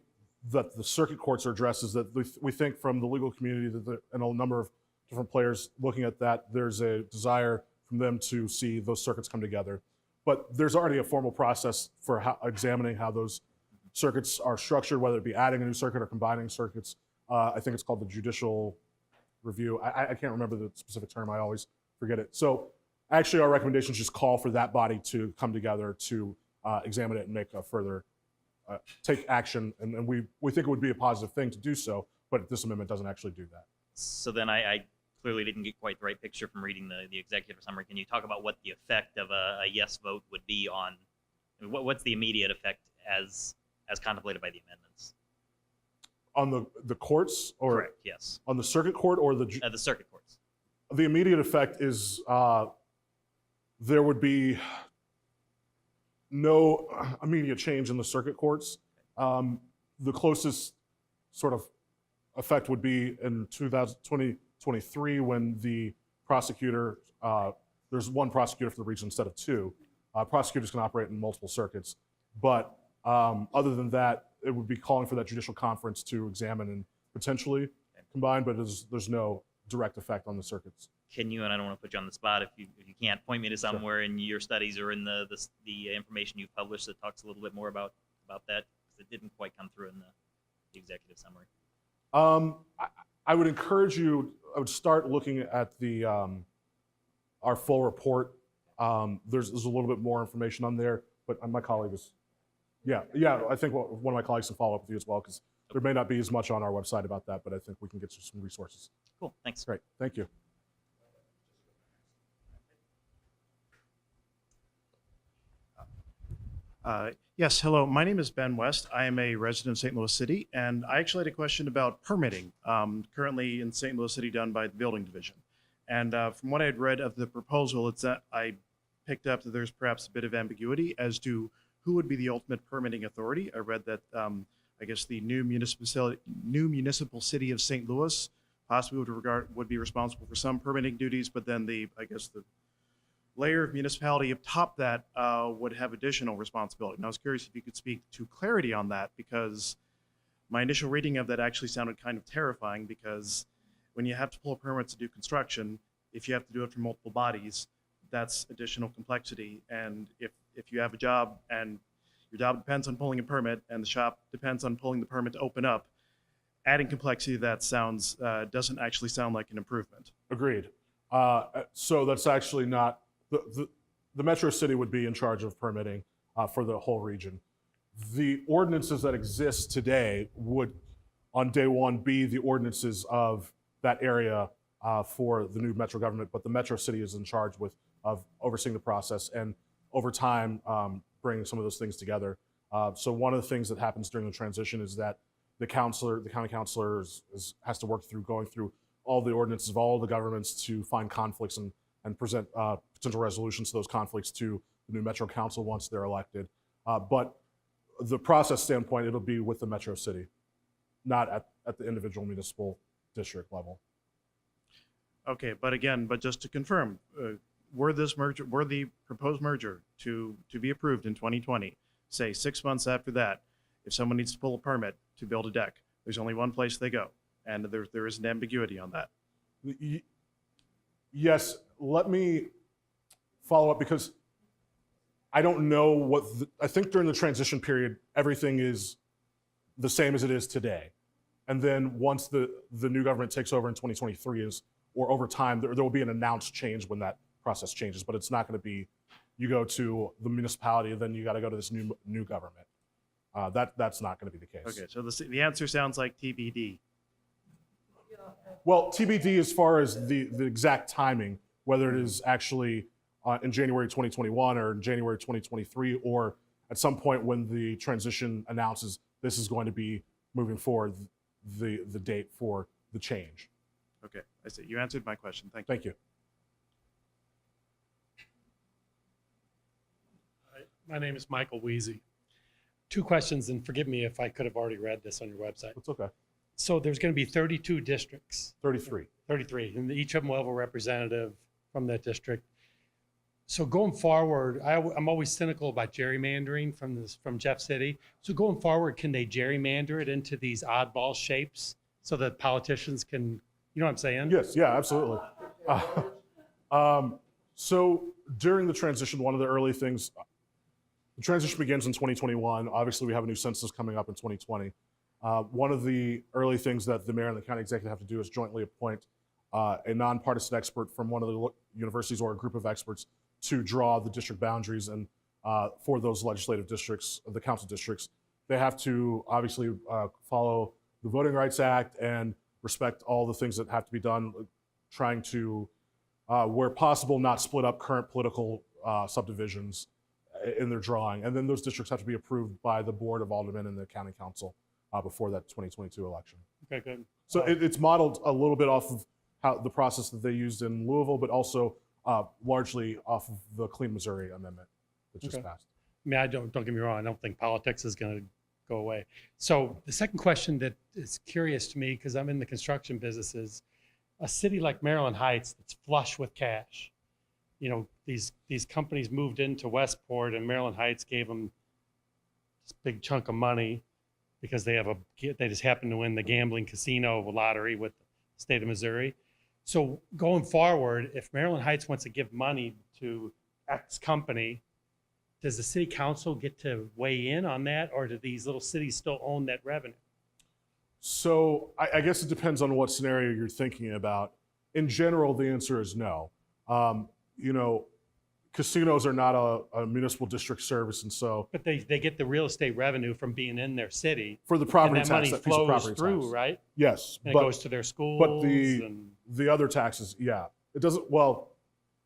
that the circuit courts are addressed is that we think from the legal community and a number of different players looking at that, there's a desire from them to see those circuits come together. But there's already a formal process for examining how those circuits are structured, whether it be adding a new circuit or combining circuits. I think it's called the judicial review. I can't remember the specific term. I always forget it. So actually, our recommendations just call for that body to come together to examine it and make a further take action. And we think it would be a positive thing to do so, but this amendment doesn't actually do that. So then I clearly didn't get quite the right picture from reading the executive summary. Can you talk about what the effect of a yes vote would be on, what's the immediate effect as contemplated by the amendments? On the courts, or Correct, yes. on the circuit court, or The circuit courts. The immediate effect is there would be no immediate change in the circuit courts. The closest sort of effect would be in 2023 when the prosecutor, there's one prosecutor for the region instead of two. Prosecutors can operate in multiple circuits. But other than that, it would be calling for that judicial conference to examine and potentially combine, but there's no direct effect on the circuits. Can you, and I don't want to put you on the spot, if you can't point me to somewhere in your studies or in the information you've published that talks a little bit more about that, because it didn't quite come through in the executive summary. I would encourage you, I would start looking at the our full report. There's a little bit more information on there, but my colleague is, yeah, I think one of my colleagues can follow up with you as well, because there may not be as much on our website about that, but I think we can get you some resources. Cool, thanks. Great, thank you. Yes, hello. My name is Ben West. I am a resident of St. Louis City, and I actually had a question about permitting, currently in St. Louis City done by the Building Division. And from what I had read of the proposal, it's that I picked up that there's perhaps a bit of ambiguity as to who would be the ultimate permitting authority. I read that I guess the new municipal city of St. Louis possibly would be responsible for some permitting duties, but then I guess the layer of municipality atop that would have additional responsibility. And I was curious if you could speak to clarity on that, because my initial reading of that actually sounded kind of terrifying, because when you have to pull a permit to do construction, if you have to do it for multiple bodies, that's additional complexity. And if you have a job and your job depends on pulling a permit and the shop depends on pulling the permit to open up, adding complexity to that sounds doesn't actually sound like an improvement. Agreed. So that's actually not, the Metro City would be in charge of permitting for the whole region. The ordinances that exist today would, on day one, be the ordinances of that area for the new Metro government, but the Metro City is in charge of overseeing the process and over time bringing some of those things together. So one of the things that happens during the transition is that the county councilor has to work through going through all the ordinances of all the governments to find conflicts and present potential resolutions to those conflicts to the new Metro Council once they're elected. But the process standpoint, it'll be with the Metro City, not at the individual municipal district level. Okay, but just to confirm, were the proposed merger to be approved in 2020, say 6 months after that, if someone needs to pull a permit to build a deck, there's only one place they go, and there is an ambiguity on that. Yes, let me follow up, because I don't know I think during the transition period, everything is the same as it is today. And then once the new government takes over in 2023 or over time, there will be an announced change when that process changes, but it's not going to be, you go to the municipality and then you got to go to this new government. That's not going to be the case. Okay, so the answer sounds like TBD. Well, TBD as far as the exact timing, whether it is actually in January 2021 or in January 2023, or at some point when the transition announces this is going to be moving forward, the date for the change. Okay, I see. You answered my question. Thank you. Thank you. My name is Michael Weezy. 2 questions, and forgive me if I could have already read this on your website. That's okay. So there's going to be 32 districts. 33. 33, and each of them will have a representative from that district. So going forward, I'm always cynical about gerrymandering from Jeff City. So going forward, can they gerrymander it into these oddball shapes so that politicians can, you know what I'm saying? Yes, yeah, absolutely. So during the transition, one of the early things, the transition begins in 2021. Obviously, we have a new census coming up in 2020. One of the early things that the mayor and the county executive have to do is jointly appoint a nonpartisan expert from one of the universities or a group of experts to draw the district boundaries. And for those legislative districts, the council districts, they have to obviously follow the Voting Rights Act and respect all the things that have to be done, trying to, where possible, not split up current political subdivisions in their drawing. And then those districts have to be approved by the Board of Aldermen and the County Council before that 2022 election. Okay, good. So it's modeled a little bit off of how the process that they used in Louisville, but also largely off of the Clean Missouri Amendment that just Okay. passed. I mean, don't get me wrong. I don't think politics is going to go away. So the second question that is curious to me, because I'm in the construction business, is a city like Maryland Heights that's flush with cash. You know, these companies moved into Westport, and Maryland Heights gave them this big chunk of money because they just happen to win the gambling casino lottery with the state of Missouri. So going forward, if Maryland Heights wants to give money to X company, does the city council get to weigh in on that, or do these little cities still own that revenue? So I guess it depends on what scenario you're thinking about. In general, the answer is no. You know, casinos are not a municipal district service, and so But they get the real estate revenue from being in their city, for the property and tax, that money that piece of flows property through, tax, right? yes, And it but goes to their schools. the other taxes, yeah, it doesn't. Well,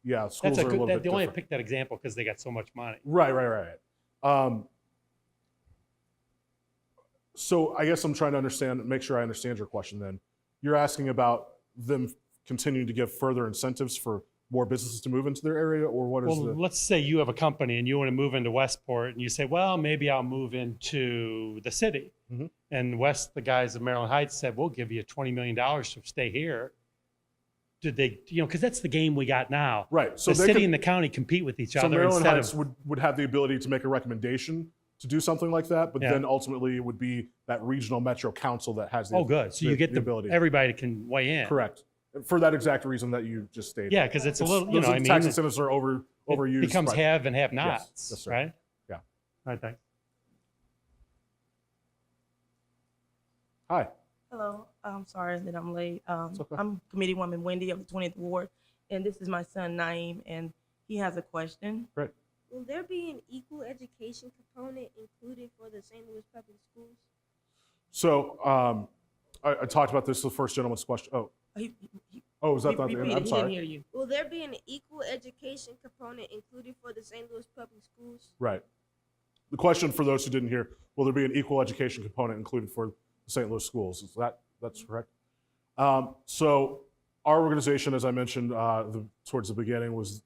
yeah, schools That's are a little bit they only different. picked that example because they got so much money. Right. So I guess I'm trying to make sure I understand your question then. You're asking about them continuing to give further incentives for more businesses to move into their area, or what is Well, the... let's say you have a company and you want to move into Westport, and you say, well, maybe I'll move into the city. Mhm. And the guys of Maryland Heights said, we'll give you $20 million to stay here. Did they, because that's the game we got now. Right. So The they city could, and the county compete with each so other Maryland instead Heights of, would have the ability to make a recommendation to do something like that, but Yeah. then ultimately it would be that regional metro council that has the oh, good. So you get the ability. everybody can weigh in. Correct. For that exact reason that you just stated. Yeah, because it's a little, Those I mean, tax it incentives are overused. becomes right. have and have nots, Yes, sir. right? Yeah. All right, thanks. Hi. Hello, I'm sorry that I'm late. It's okay. I'm Committee Woman Wendy of the 20th Ward, and this is my son Naeem, and he has a question. Great. Will there be an equal education component included for the St. Louis Public Schools? So I talked about this, the first gentleman's question. Oh, He is that not the end? repeated, I'm he didn't sorry. hear you. Will there be an equal education component included for the St. Louis Public Schools? Right. The question for those who didn't hear, will there be an equal education component included for the St. Louis schools? That's correct? So our organization, as I mentioned towards the beginning, was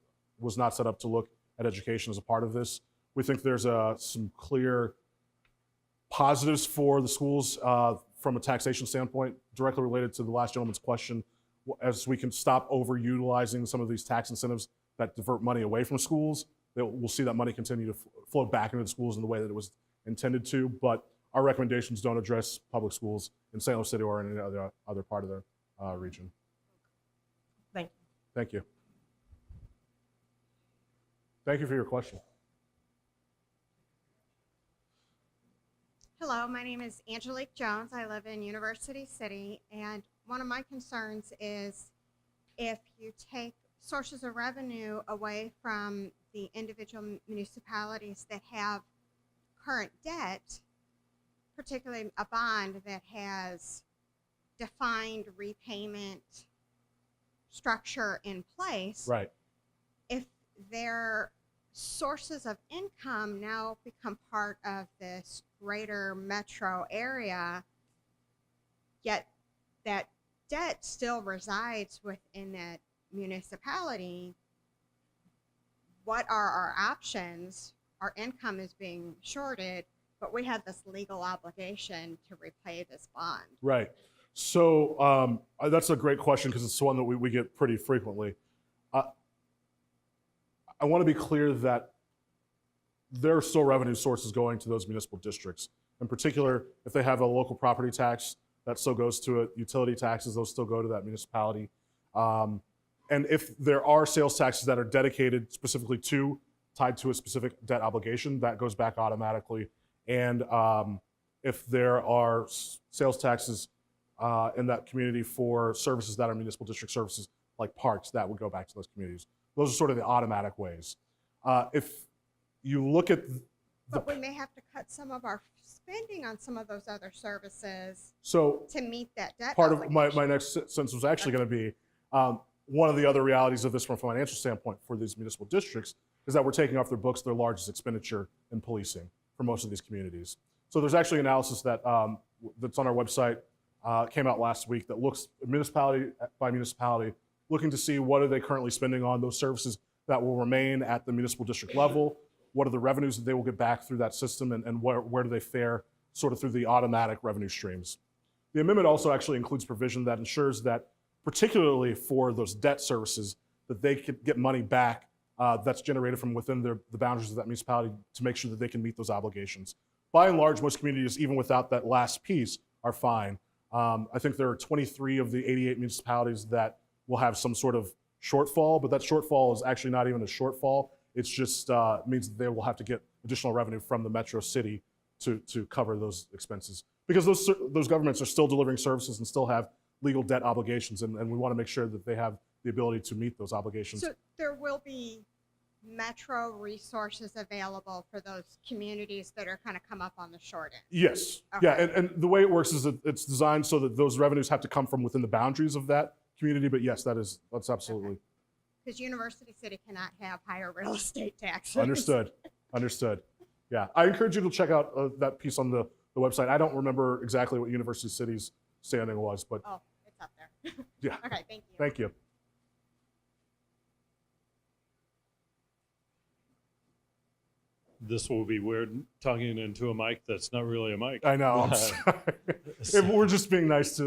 not set up to look at education as a part of this. We think there's some clear positives for the schools from a taxation standpoint, directly related to the last gentleman's question, as we can stop overutilizing some of these tax incentives that divert money away from schools. We'll see that money continue to flow back into the schools in the way that it was intended to, but our recommendations don't address public schools in St. Louis City or in any other part of the region. Thank you. Thank you. Thank you for your question. Hello, my name is Angelique Jones. I live in University City, and one of my concerns is if you take sources of revenue away from the individual municipalities that have current debt, particularly a bond that has defined repayment structure in place, Right. if their sources of income now become part of this greater metro area, yet that debt still resides within that municipality, what are our options? Our income is being shorted, but we have this legal obligation to repay this bond. Right. So that's a great question because it's one that we get pretty frequently. I want to be clear that there are still revenue sources going to those municipal districts. In particular, if they have a local property tax, that still goes to it. Utility taxes, those still go to that municipality. And if there are sales taxes that are dedicated specifically tied to a specific debt obligation, that goes back automatically. And if there are sales taxes in that community for services that are municipal district services, like parks, that would go back to those communities. Those are sort of the automatic ways. If you look at But we may have to cut some of our spending on some of those other services so to meet that debt part of obligation. my next sentence was actually going to be one of the other realities of this from a financial standpoint for these municipal districts is that we're taking off their books their largest expenditure in policing for most of these communities. So there's actually analysis that that's on our website came out last week that looks municipality by municipality, looking to see what are they currently spending on those services that will remain at the municipal district level, what are the revenues that they will get back through that system, and where do they fare sort of through the automatic revenue streams. The amendment also actually includes provision that ensures that, particularly for those debt services, that they could get money back that's generated from within the boundaries of that municipality to make sure that they can meet those obligations. By and large, most communities, even without that last piece, are fine. I think there are 23 of the 88 municipalities that will have some sort of shortfall, but that shortfall is actually not even a shortfall. It's just means that they will have to get additional revenue from the metro city to cover those expenses. Because those governments are still delivering services and still have legal debt obligations, and we want to make sure that they have the ability to meet those obligations. So there will be metro resources available for those communities that are kind of come up on the short end. Yes. Okay. Yeah, and the way it works is that it's designed so that those revenues have to come from within the boundaries of that community, but yes, that's absolutely. Because University City cannot have higher real estate taxes. Understood. Yeah, I encourage you to check out that piece on the website. I don't remember exactly what University City's standing was, but Oh, it's up there. yeah. Okay, thank you. Thank you. This will be weird talking into a mic that's not really a mic. I know. I'm sorry. We're just being nice to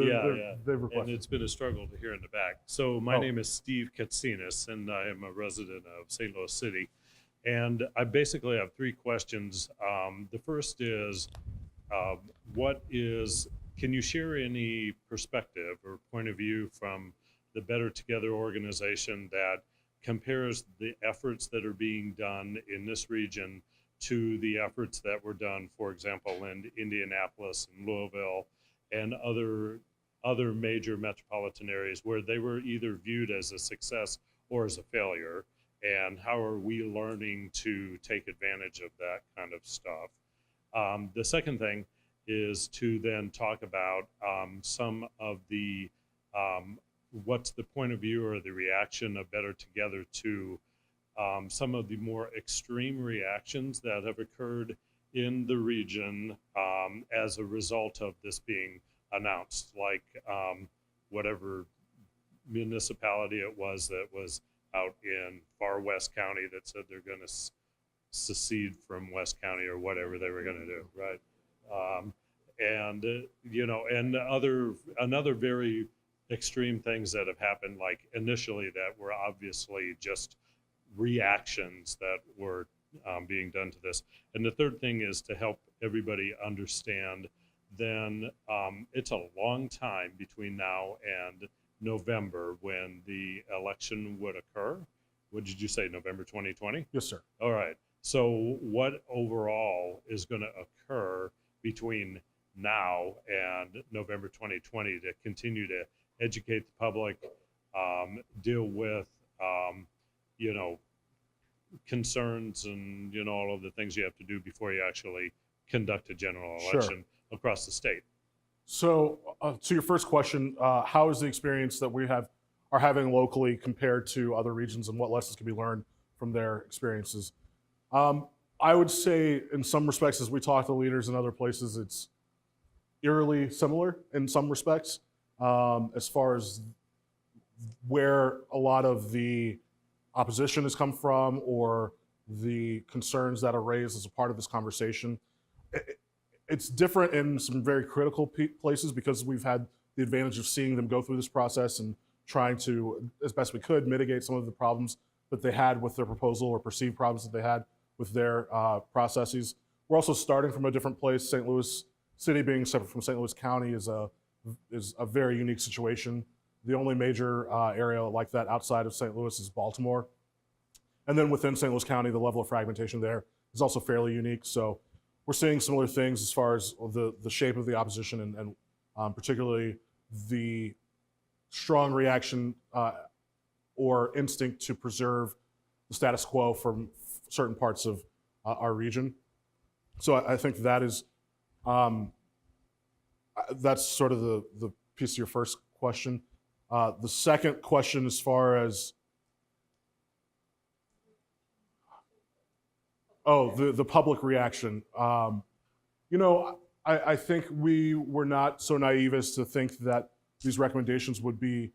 their request. And it's been a struggle to hear in the back. So my Oh. name is Steve Katsinas, and I am a resident of St. Louis City. And I basically have three questions. The first is, can you share any perspective or point of view from the Better Together organization that compares the efforts that are being done in this region to the efforts that were done, for example, in Indianapolis and Louisville and other major metropolitan areas where they were either viewed as a success or as a failure? And how are we learning to take advantage of that kind of stuff? The second thing is to then talk about some of the, what's the point of view or the reaction of Better Together to some of the more extreme reactions that have occurred in the region as a result of this being announced, like whatever municipality it was that was out in far West County that said they're going to secede from West County or whatever they were going to do, right? And another very extreme things that have happened, like initially that were obviously just reactions that were being done to this. And the third thing is to help everybody understand then it's a long time between now and November when the election would occur. What did you say, November 2020? Yes, sir. All right. So what overall is going to occur between now and November 2020 to continue to educate the public, deal with, concerns and, all of the things you have to do before you actually conduct a general election across the state? So to your first question, how is the experience that we are having locally compared to other regions, and what lessons can be learned from their experiences? I would say in some respects, as we talk to leaders in other places, it's eerily similar in some respects, as far as where a lot of the opposition has come from or the concerns that are raised as a part of this conversation. It's different in some very critical places because we've had the advantage of seeing them go through this process and trying to, as best we could, mitigate some of the problems that they had with their proposal or perceived problems that they had with their processes. We're also starting from a different place. St. Louis City being separate from St. Louis County is a very unique situation. The only major area like that outside of St. Louis is Baltimore. And then within St. Louis County, the level of fragmentation there is also fairly unique. So we're seeing similar things as far as the shape of the opposition and particularly the strong reaction or instinct to preserve the status quo from certain parts of our region. So I think that is, that's sort of the piece of your first question. The second question, as far as, the public reaction. I think we were not so naive as to think that these recommendations would be,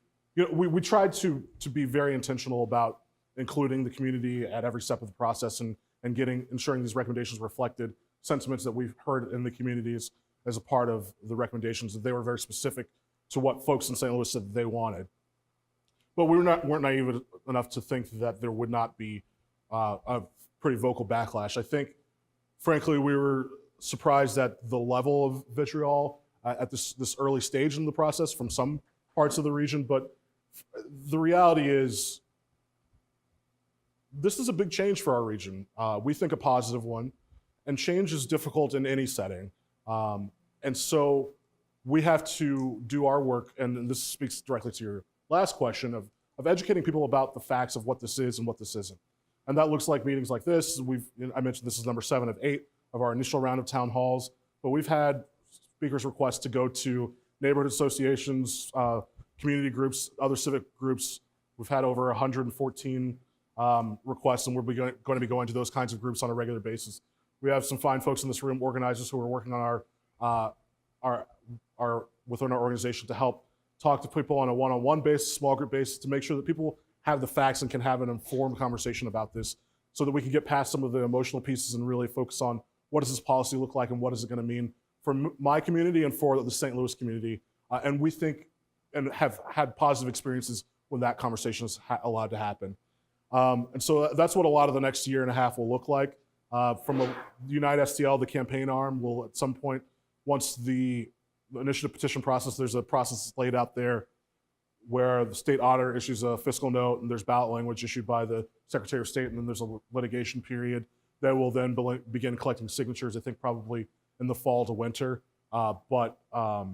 we tried to be very intentional about including the community at every step of the process and ensuring these recommendations reflected sentiments that we've heard in the communities as a part of the recommendations, that they were very specific to what folks in St. Louis said they wanted. But we weren't naive enough to think that there would not be a pretty vocal backlash. I think, frankly, we were surprised at the level of vitriol at this early stage in the process from some parts of the region. But the reality is, this is a big change for our region. We think a positive one, and change is difficult in any setting. And so we have to do our work, and this speaks directly to your last question of educating people about the facts of what this is and what this isn't. And that looks like meetings like this. I mentioned this is number 7 of 8 of our initial round of town halls, but we've had speakers request to go to neighborhood associations, community groups, other civic groups. We've had over 114 requests, and we're going to be going to those kinds of groups on a regular basis. We have some fine folks in this room, organizers who are working on within our organization to help talk to people on a one-on-one basis, small group basis, to make sure that people have the facts and can have an informed conversation about this, so that we can get past some of the emotional pieces and really focus on what does this policy look like and what is it going to mean for my community and for the St. Louis community. And we think and have had positive experiences when that conversation is allowed to happen. And so that's what a lot of the next year and a half will look like. From the Unite STL, the campaign arm, will at some point, once the initiative petition process, there's a process laid out there where the state auditor issues a fiscal note and there's ballot language issued by the Secretary of State, and then there's a litigation period that will then begin collecting signatures, I think probably in the fall to winter. But our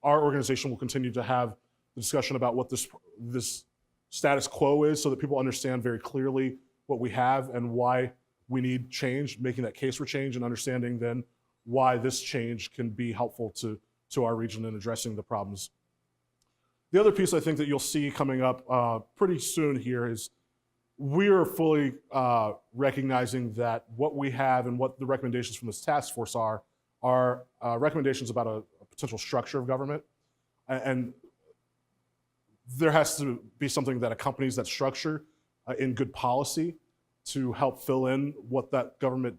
organization will continue to have the discussion about what this status quo is, so that people understand very clearly what we have and why we need change, making that case for change, and understanding then why this change can be helpful to our region in addressing the problems. The other piece I think that you'll see coming up pretty soon here is we are fully recognizing that what we have and what the recommendations from this task force are recommendations about a potential structure of government. And there has to be something that accompanies that structure in good policy to help fill in what that government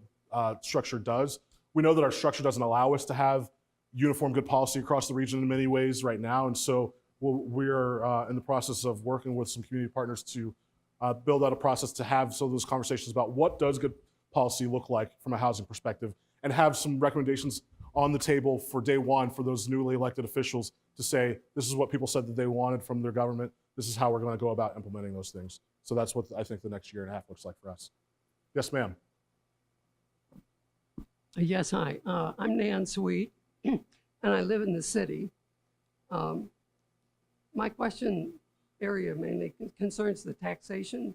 structure does. We know that our structure doesn't allow us to have uniform good policy across the region in many ways right now. And so we're in the process of working with some community partners to build out a process to have some of those conversations about what does good policy look like from a housing perspective, and have some recommendations on the table for day one for those newly elected officials to say, this is what people said that they wanted from their government. This is how we're going to go about implementing those things. So that's what I think the next year and a half looks like for us. Yes, ma'am. Yes, hi. I'm Nan Sweet, and I live in the city. My question area mainly concerns the taxation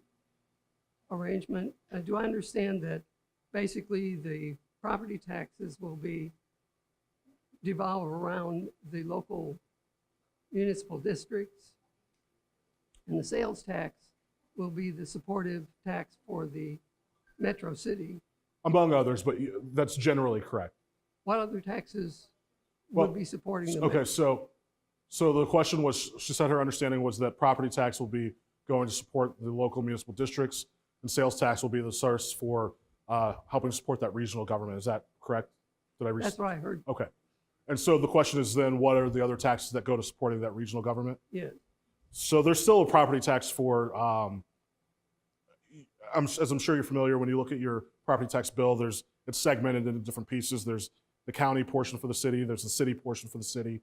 arrangement. Do I understand that basically the property taxes will be devolve around the local municipal districts, and the sales tax will be the supportive tax for the metro city? Among others, but that's generally correct. What other taxes would be supporting the Okay, metro? so the question was, she said her understanding was that property tax will be going to support the local municipal districts, and sales tax will be the source for helping support that regional government. Is that correct? That's what I heard. Okay. And so the question is then, what are the other taxes that go to supporting that regional government? Yeah. So there's still a property tax for, as I'm sure you're familiar, when you look at your property tax bill, it's segmented into different pieces. There's the county portion for the city. There's the city portion for the city.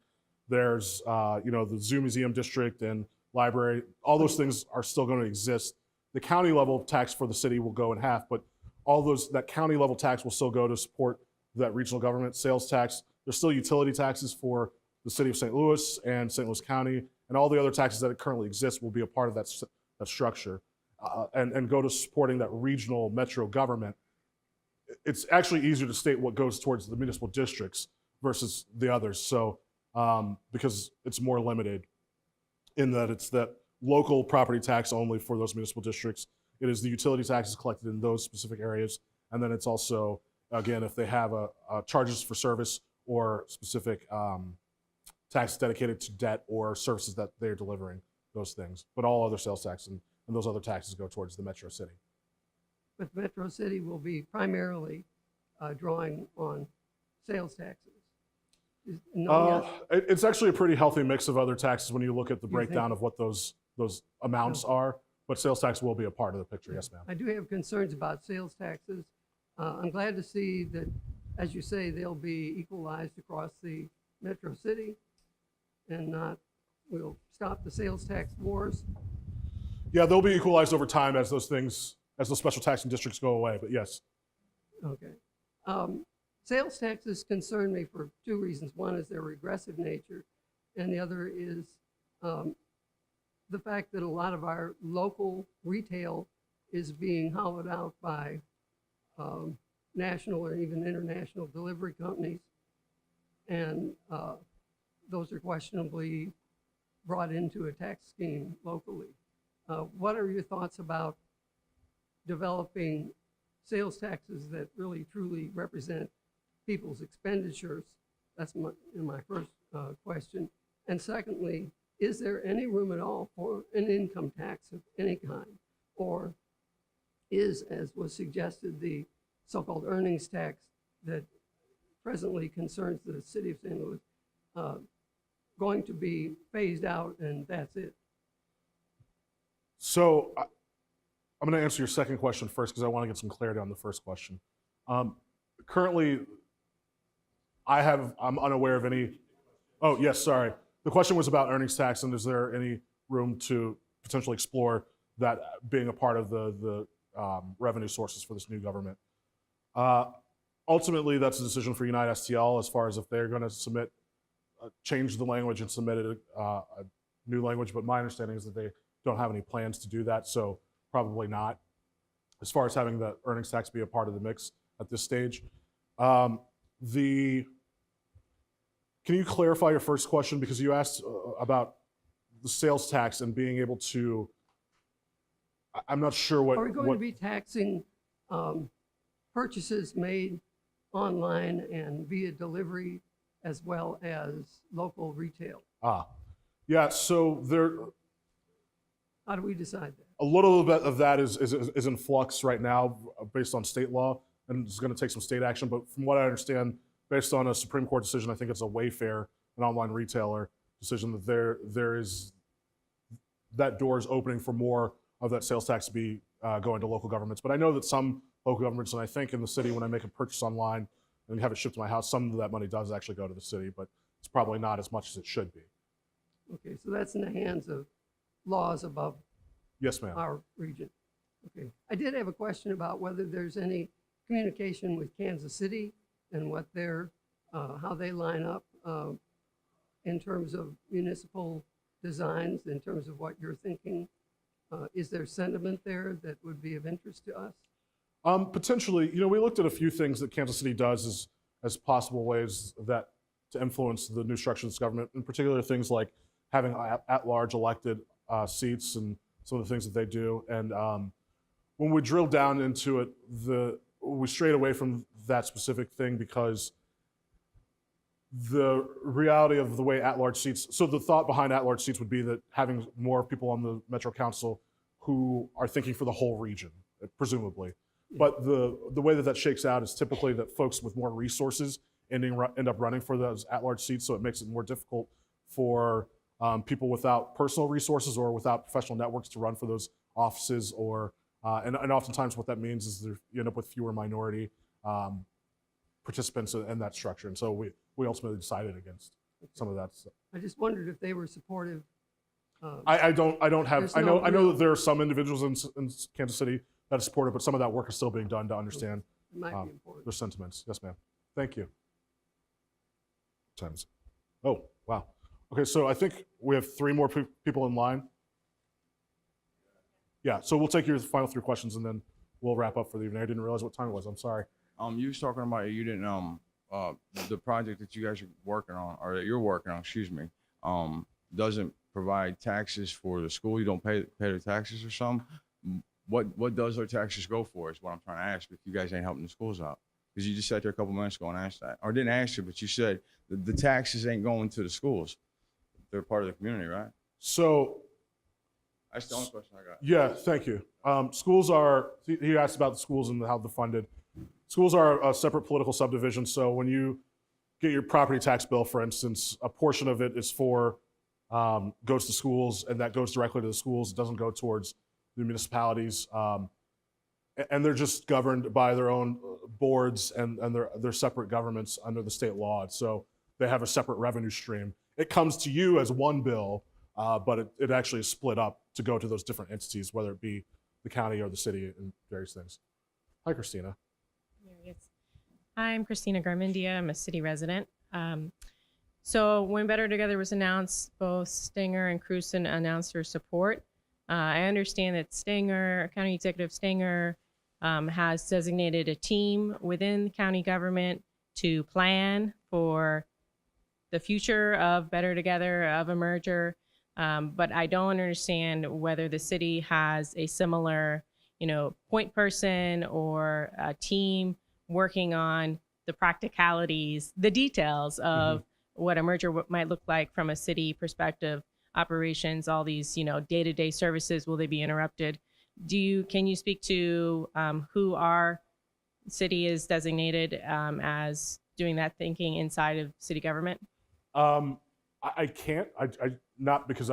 There's, the Zoo Museum District and library. All those things are still going to exist. The county level tax for the city will go in half, but that county level tax will still go to support that regional government. Sales tax, there's still utility taxes for the city of St. Louis and St. Louis County, and all the other taxes that currently exist will be a part of that structure and go to supporting that regional metro government. It's actually easier to state what goes towards the municipal districts versus the others. So because it's more limited in that it's that local property tax only for those municipal districts. It is the utility taxes collected in those specific areas. And then it's also, again, if they have charges for service or specific tax dedicated to debt or services that they're delivering, those things. But all other sales tax and those other taxes go towards the Metro City. But Metro City will be primarily drawing on sales taxes. It's actually a pretty healthy mix of other taxes when you look at the You breakdown think? of what those amounts are. But sales tax will be a part of the picture. Yes, ma'am. I do have concerns about sales taxes. I'm glad to see that, as you say, they'll be equalized across the Metro City and we'll stop the sales tax wars. Yeah, they'll be equalized over time as those special taxing districts go away. But yes. Okay. Sales taxes concern me for two reasons. One is their regressive nature, and the other is the fact that a lot of our local retail is being hollowed out by national or even international delivery companies, and those are questionably brought into a tax scheme locally. What are your thoughts about developing sales taxes that really truly represent people's expenditures? That's my first question. And secondly, is there any room at all for an income tax of any kind? Or is, as was suggested, the so-called earnings tax that presently concerns the city of St. Louis going to be phased out and that's it? So I'm going to answer your second question first because I want to get some clarity on the first question. Currently, I'm unaware of any. Oh, yes, sorry. The question was about earnings tax, and is there any room to potentially explore that being a part of the revenue sources for this new government? Ultimately, that's a decision for Unite STL as far as if they're going to change the language and submit a new language. But my understanding is that they don't have any plans to do that, so probably not. As far as having the earnings tax be a part of the mix at this stage. Can you clarify your first question? Because you asked about the sales tax and being able to, I'm not sure what. Are we going to be taxing purchases made online and via delivery as well as local retail? Yeah, so there. How do we decide that? A little bit of that is in flux right now based on state law, and it's going to take some state action. But from what I understand, based on a Supreme Court decision, I think it's a Wayfair, an online retailer decision, that there is that door is opening for more of that sales tax to be going to local governments. But I know that some local governments, and I think in the city, when I make a purchase online and have it shipped to my house, some of that money does actually go to the city, but it's probably not as much as it should be. Okay, so that's in the hands of laws above Yes, ma'am. our region. Okay, I did have a question about whether there's any communication with Kansas City and what how they line up in terms of municipal designs, in terms of what you're thinking. Is there sentiment there that would be of interest to us? Potentially, we looked at a few things that Kansas City does as possible ways to influence the new structure of this government, in particular things like having at-large elected seats and some of the things that they do. And when we drill down into it, we strayed away from that specific thing because the reality of the way at-large seats, so the thought behind at-large seats would be that having more people on the Metro Council who are thinking for the whole region, presumably. Yeah. But the way that shakes out is typically that folks with more resources end up running for those at-large seats, so it makes it more difficult for people without personal resources or without professional networks to run for those offices, and oftentimes what that means is you end up with fewer minority participants in that structure. And so we ultimately decided against some of that stuff. I just wondered if they were supportive. I know that there are some individuals in Kansas City that are supportive, but some of that work is still being done to understand their sentiments. Yes, ma'am. Thank you. Times. Oh, wow. Okay, so I think we have 3 more people in line. Yeah, so we'll take your final 3 questions and then we'll wrap up for the evening. I didn't realize what time it was. I'm sorry. You was talking about you didn't the project that you guys are working on, or that you're working on, excuse me, doesn't provide taxes for the school. You don't pay the taxes or something. What does our taxes go for is what I'm trying to ask, if you guys ain't helping the schools out. Because you just sat there a couple minutes ago and asked that. Or didn't ask you, but you said the taxes ain't going to the schools. They're part of the community, right? So, That's the only question I got. yeah, thank you. Schools are, he asked about the schools and how they're funded. Schools are a separate political subdivision. So when you get your property tax bill, for instance, a portion of it is for, goes to schools, and that goes directly to the schools. It doesn't go towards the municipalities. And they're just governed by their own boards and they're separate governments under the state law. So they have a separate revenue stream. It comes to you as one bill, but it actually is split up to go to those different entities, whether it be the county or the city and various things. Hi, Christina. Hi, I'm Christina Garmendia. I'm a city resident. So when Better Together was announced, both Stenger and Cruzen announced their support. I understand that Stenger, County Executive Stenger, has designated a team within county government to plan for the future of Better Together, of a merger. But I don't understand whether the city has a similar, point person or a team working on the practicalities, the details of what a merger might look like from a city perspective, operations, all these, day-to-day services, will they be interrupted? Can you speak to who our city is designated as doing that thinking inside of city government? I can't, I not because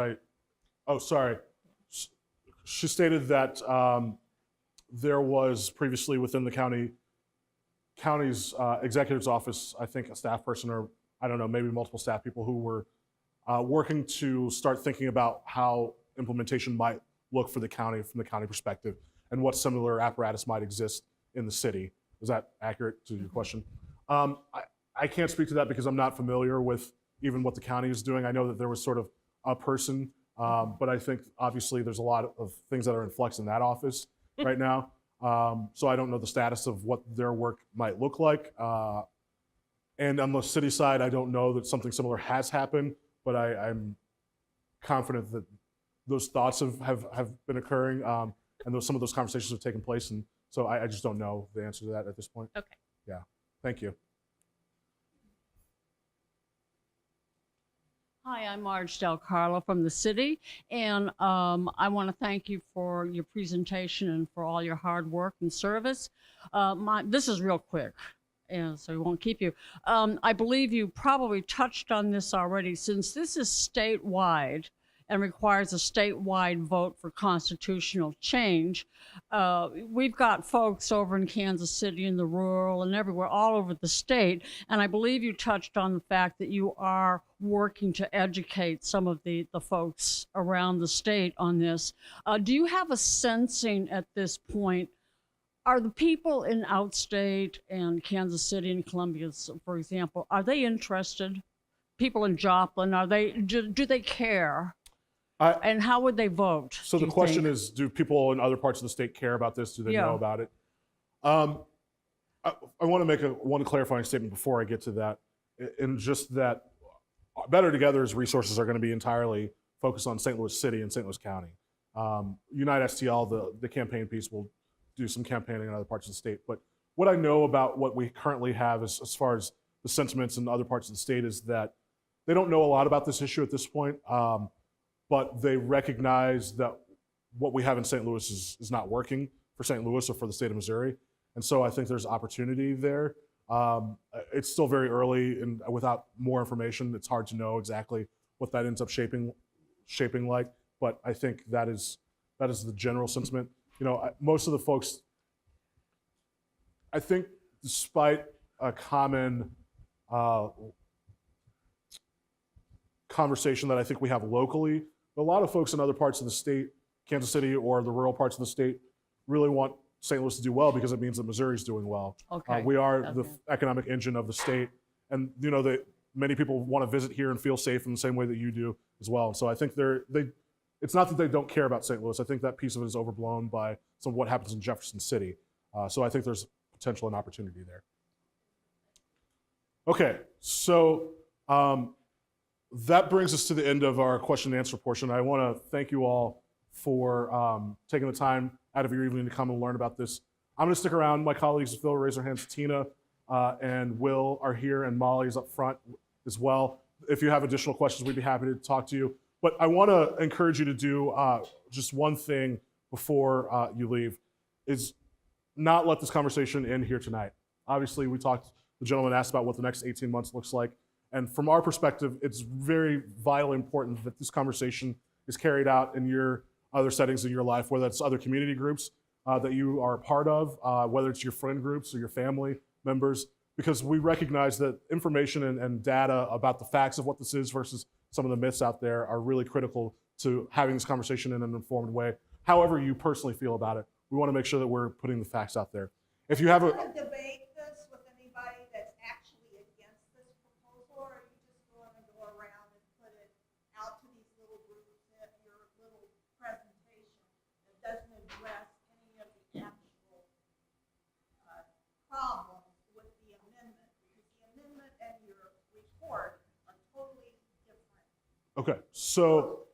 sorry. She stated that there was previously within the county's executive's office, I think a staff person, or I don't know, maybe multiple staff people who were working to start thinking about how implementation might look for the county from the county perspective and what similar apparatus might exist in the city. Is that accurate to your question? I can't speak to that because I'm not familiar with even what the county is doing. I know that there was sort of a person, but I think obviously there's a lot of things that are in flux in that office right now. So I don't know the status of what their work might look like. And on the city side, I don't know that something similar has happened, but I'm confident that those thoughts have been occurring, and some of those conversations have taken place. And so I just don't know the answer to that at this point. Okay. Yeah. Thank you. Hi, I'm Marge Del Carlo from the city, and I want to thank you for your presentation and for all your hard work and service. This is real quick, and so we won't keep you. I believe you probably touched on this already. Since this is statewide and requires a statewide vote for constitutional change, we've got folks over in Kansas City in the rural and everywhere, all over the state. And I believe you touched on the fact that you are working to educate some of the folks around the state on this. Do you have a sensing at this point? Are the people in outstate and Kansas City and Columbia, for example, are they interested? People in Joplin, do they care? And how would they vote? So the question is, do people in other parts of the state care about this? Do they know about it? I want to make one clarifying statement before I get to that, and just that Better Together's resources are going to be entirely focused on St. Louis City and St. Louis County. Unite STL, the campaign piece, will do some campaigning in other parts of the state. But what I know about what we currently have as far as the sentiments in other parts of the state is that they don't know a lot about this issue at this point. But they recognize that what we have in St. Louis is not working for St. Louis or for the state of Missouri. And so I think there's opportunity there. It's still very early, and without more information, it's hard to know exactly what that ends up shaping like. But I think that is the general sentiment. Most of the folks, I think, despite a common conversation that I think we have locally, a lot of folks in other parts of the state, Kansas City or the rural parts of the state, really want St. Louis to do well because it means that Missouri's doing well. Okay. We are the economic engine of the state, and that many people want to visit here and feel safe in the same way that you do as well. So I think it's not that they don't care about St. Louis. I think that piece of it is overblown by some of what happens in Jefferson City. So I think there's potential and opportunity there. Okay, so that brings us to the end of our question and answer portion. I want to thank you all for taking the time out of your evening to come and learn about this. I'm going to stick around. My colleagues will raise their hands. Tina and Will are here, and Molly is up front as well. If you have additional questions, we'd be happy to talk to you. But I want to encourage you to do just one thing before you leave, is not let this conversation end here tonight. Obviously, the gentleman asked about what the next 18 months looks like. And from our perspective, it's very vitally important that this conversation is carried out in your other settings in your life, whether it's other community groups that you are a part of, whether it's your friend groups or your family members, because we recognize that information and data about the facts of what this is versus some of the myths out there are really critical to having this conversation in an informed way. However you personally feel about it, we want to make sure that we're putting the facts out there. If you have a debate this with anybody that's actually against this proposal, or are you just going to go around and put it out to these little groups at your little presentation that doesn't address any of the actual problems with the amendment? Because the amendment and your report are totally different. Okay, so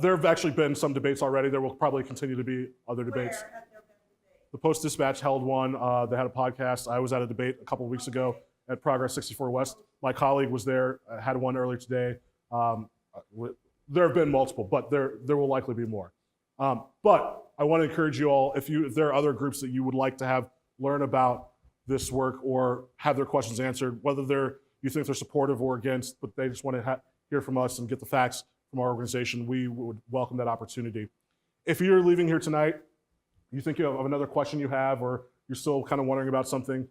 there have actually been some debates already. There will probably continue to be other debates. Where have there been debates? The Post-Dispatch held one. They had a podcast. I was at a debate a couple of weeks ago at Progress 64 West. My colleague was there, had one earlier today. There have been multiple, but there will likely be more. But I want to encourage you all, if there are other groups that you would like to have learn about this work or have their questions answered, whether you think they're supportive or against, but they just want to hear from us and get the facts from our organization, we would welcome that opportunity. If you're leaving here tonight, you think you have another question you have, or you're still kind of wondering about something,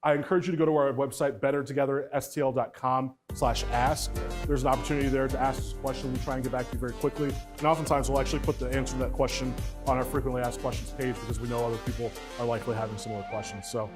I encourage you to go to our website, bettertogetherstl.com/ask. There's an opportunity there to ask us a question. We try and get back to you very quickly. And oftentimes we'll actually put the answer to that question on our frequently asked questions page because we know other people are likely having similar questions. So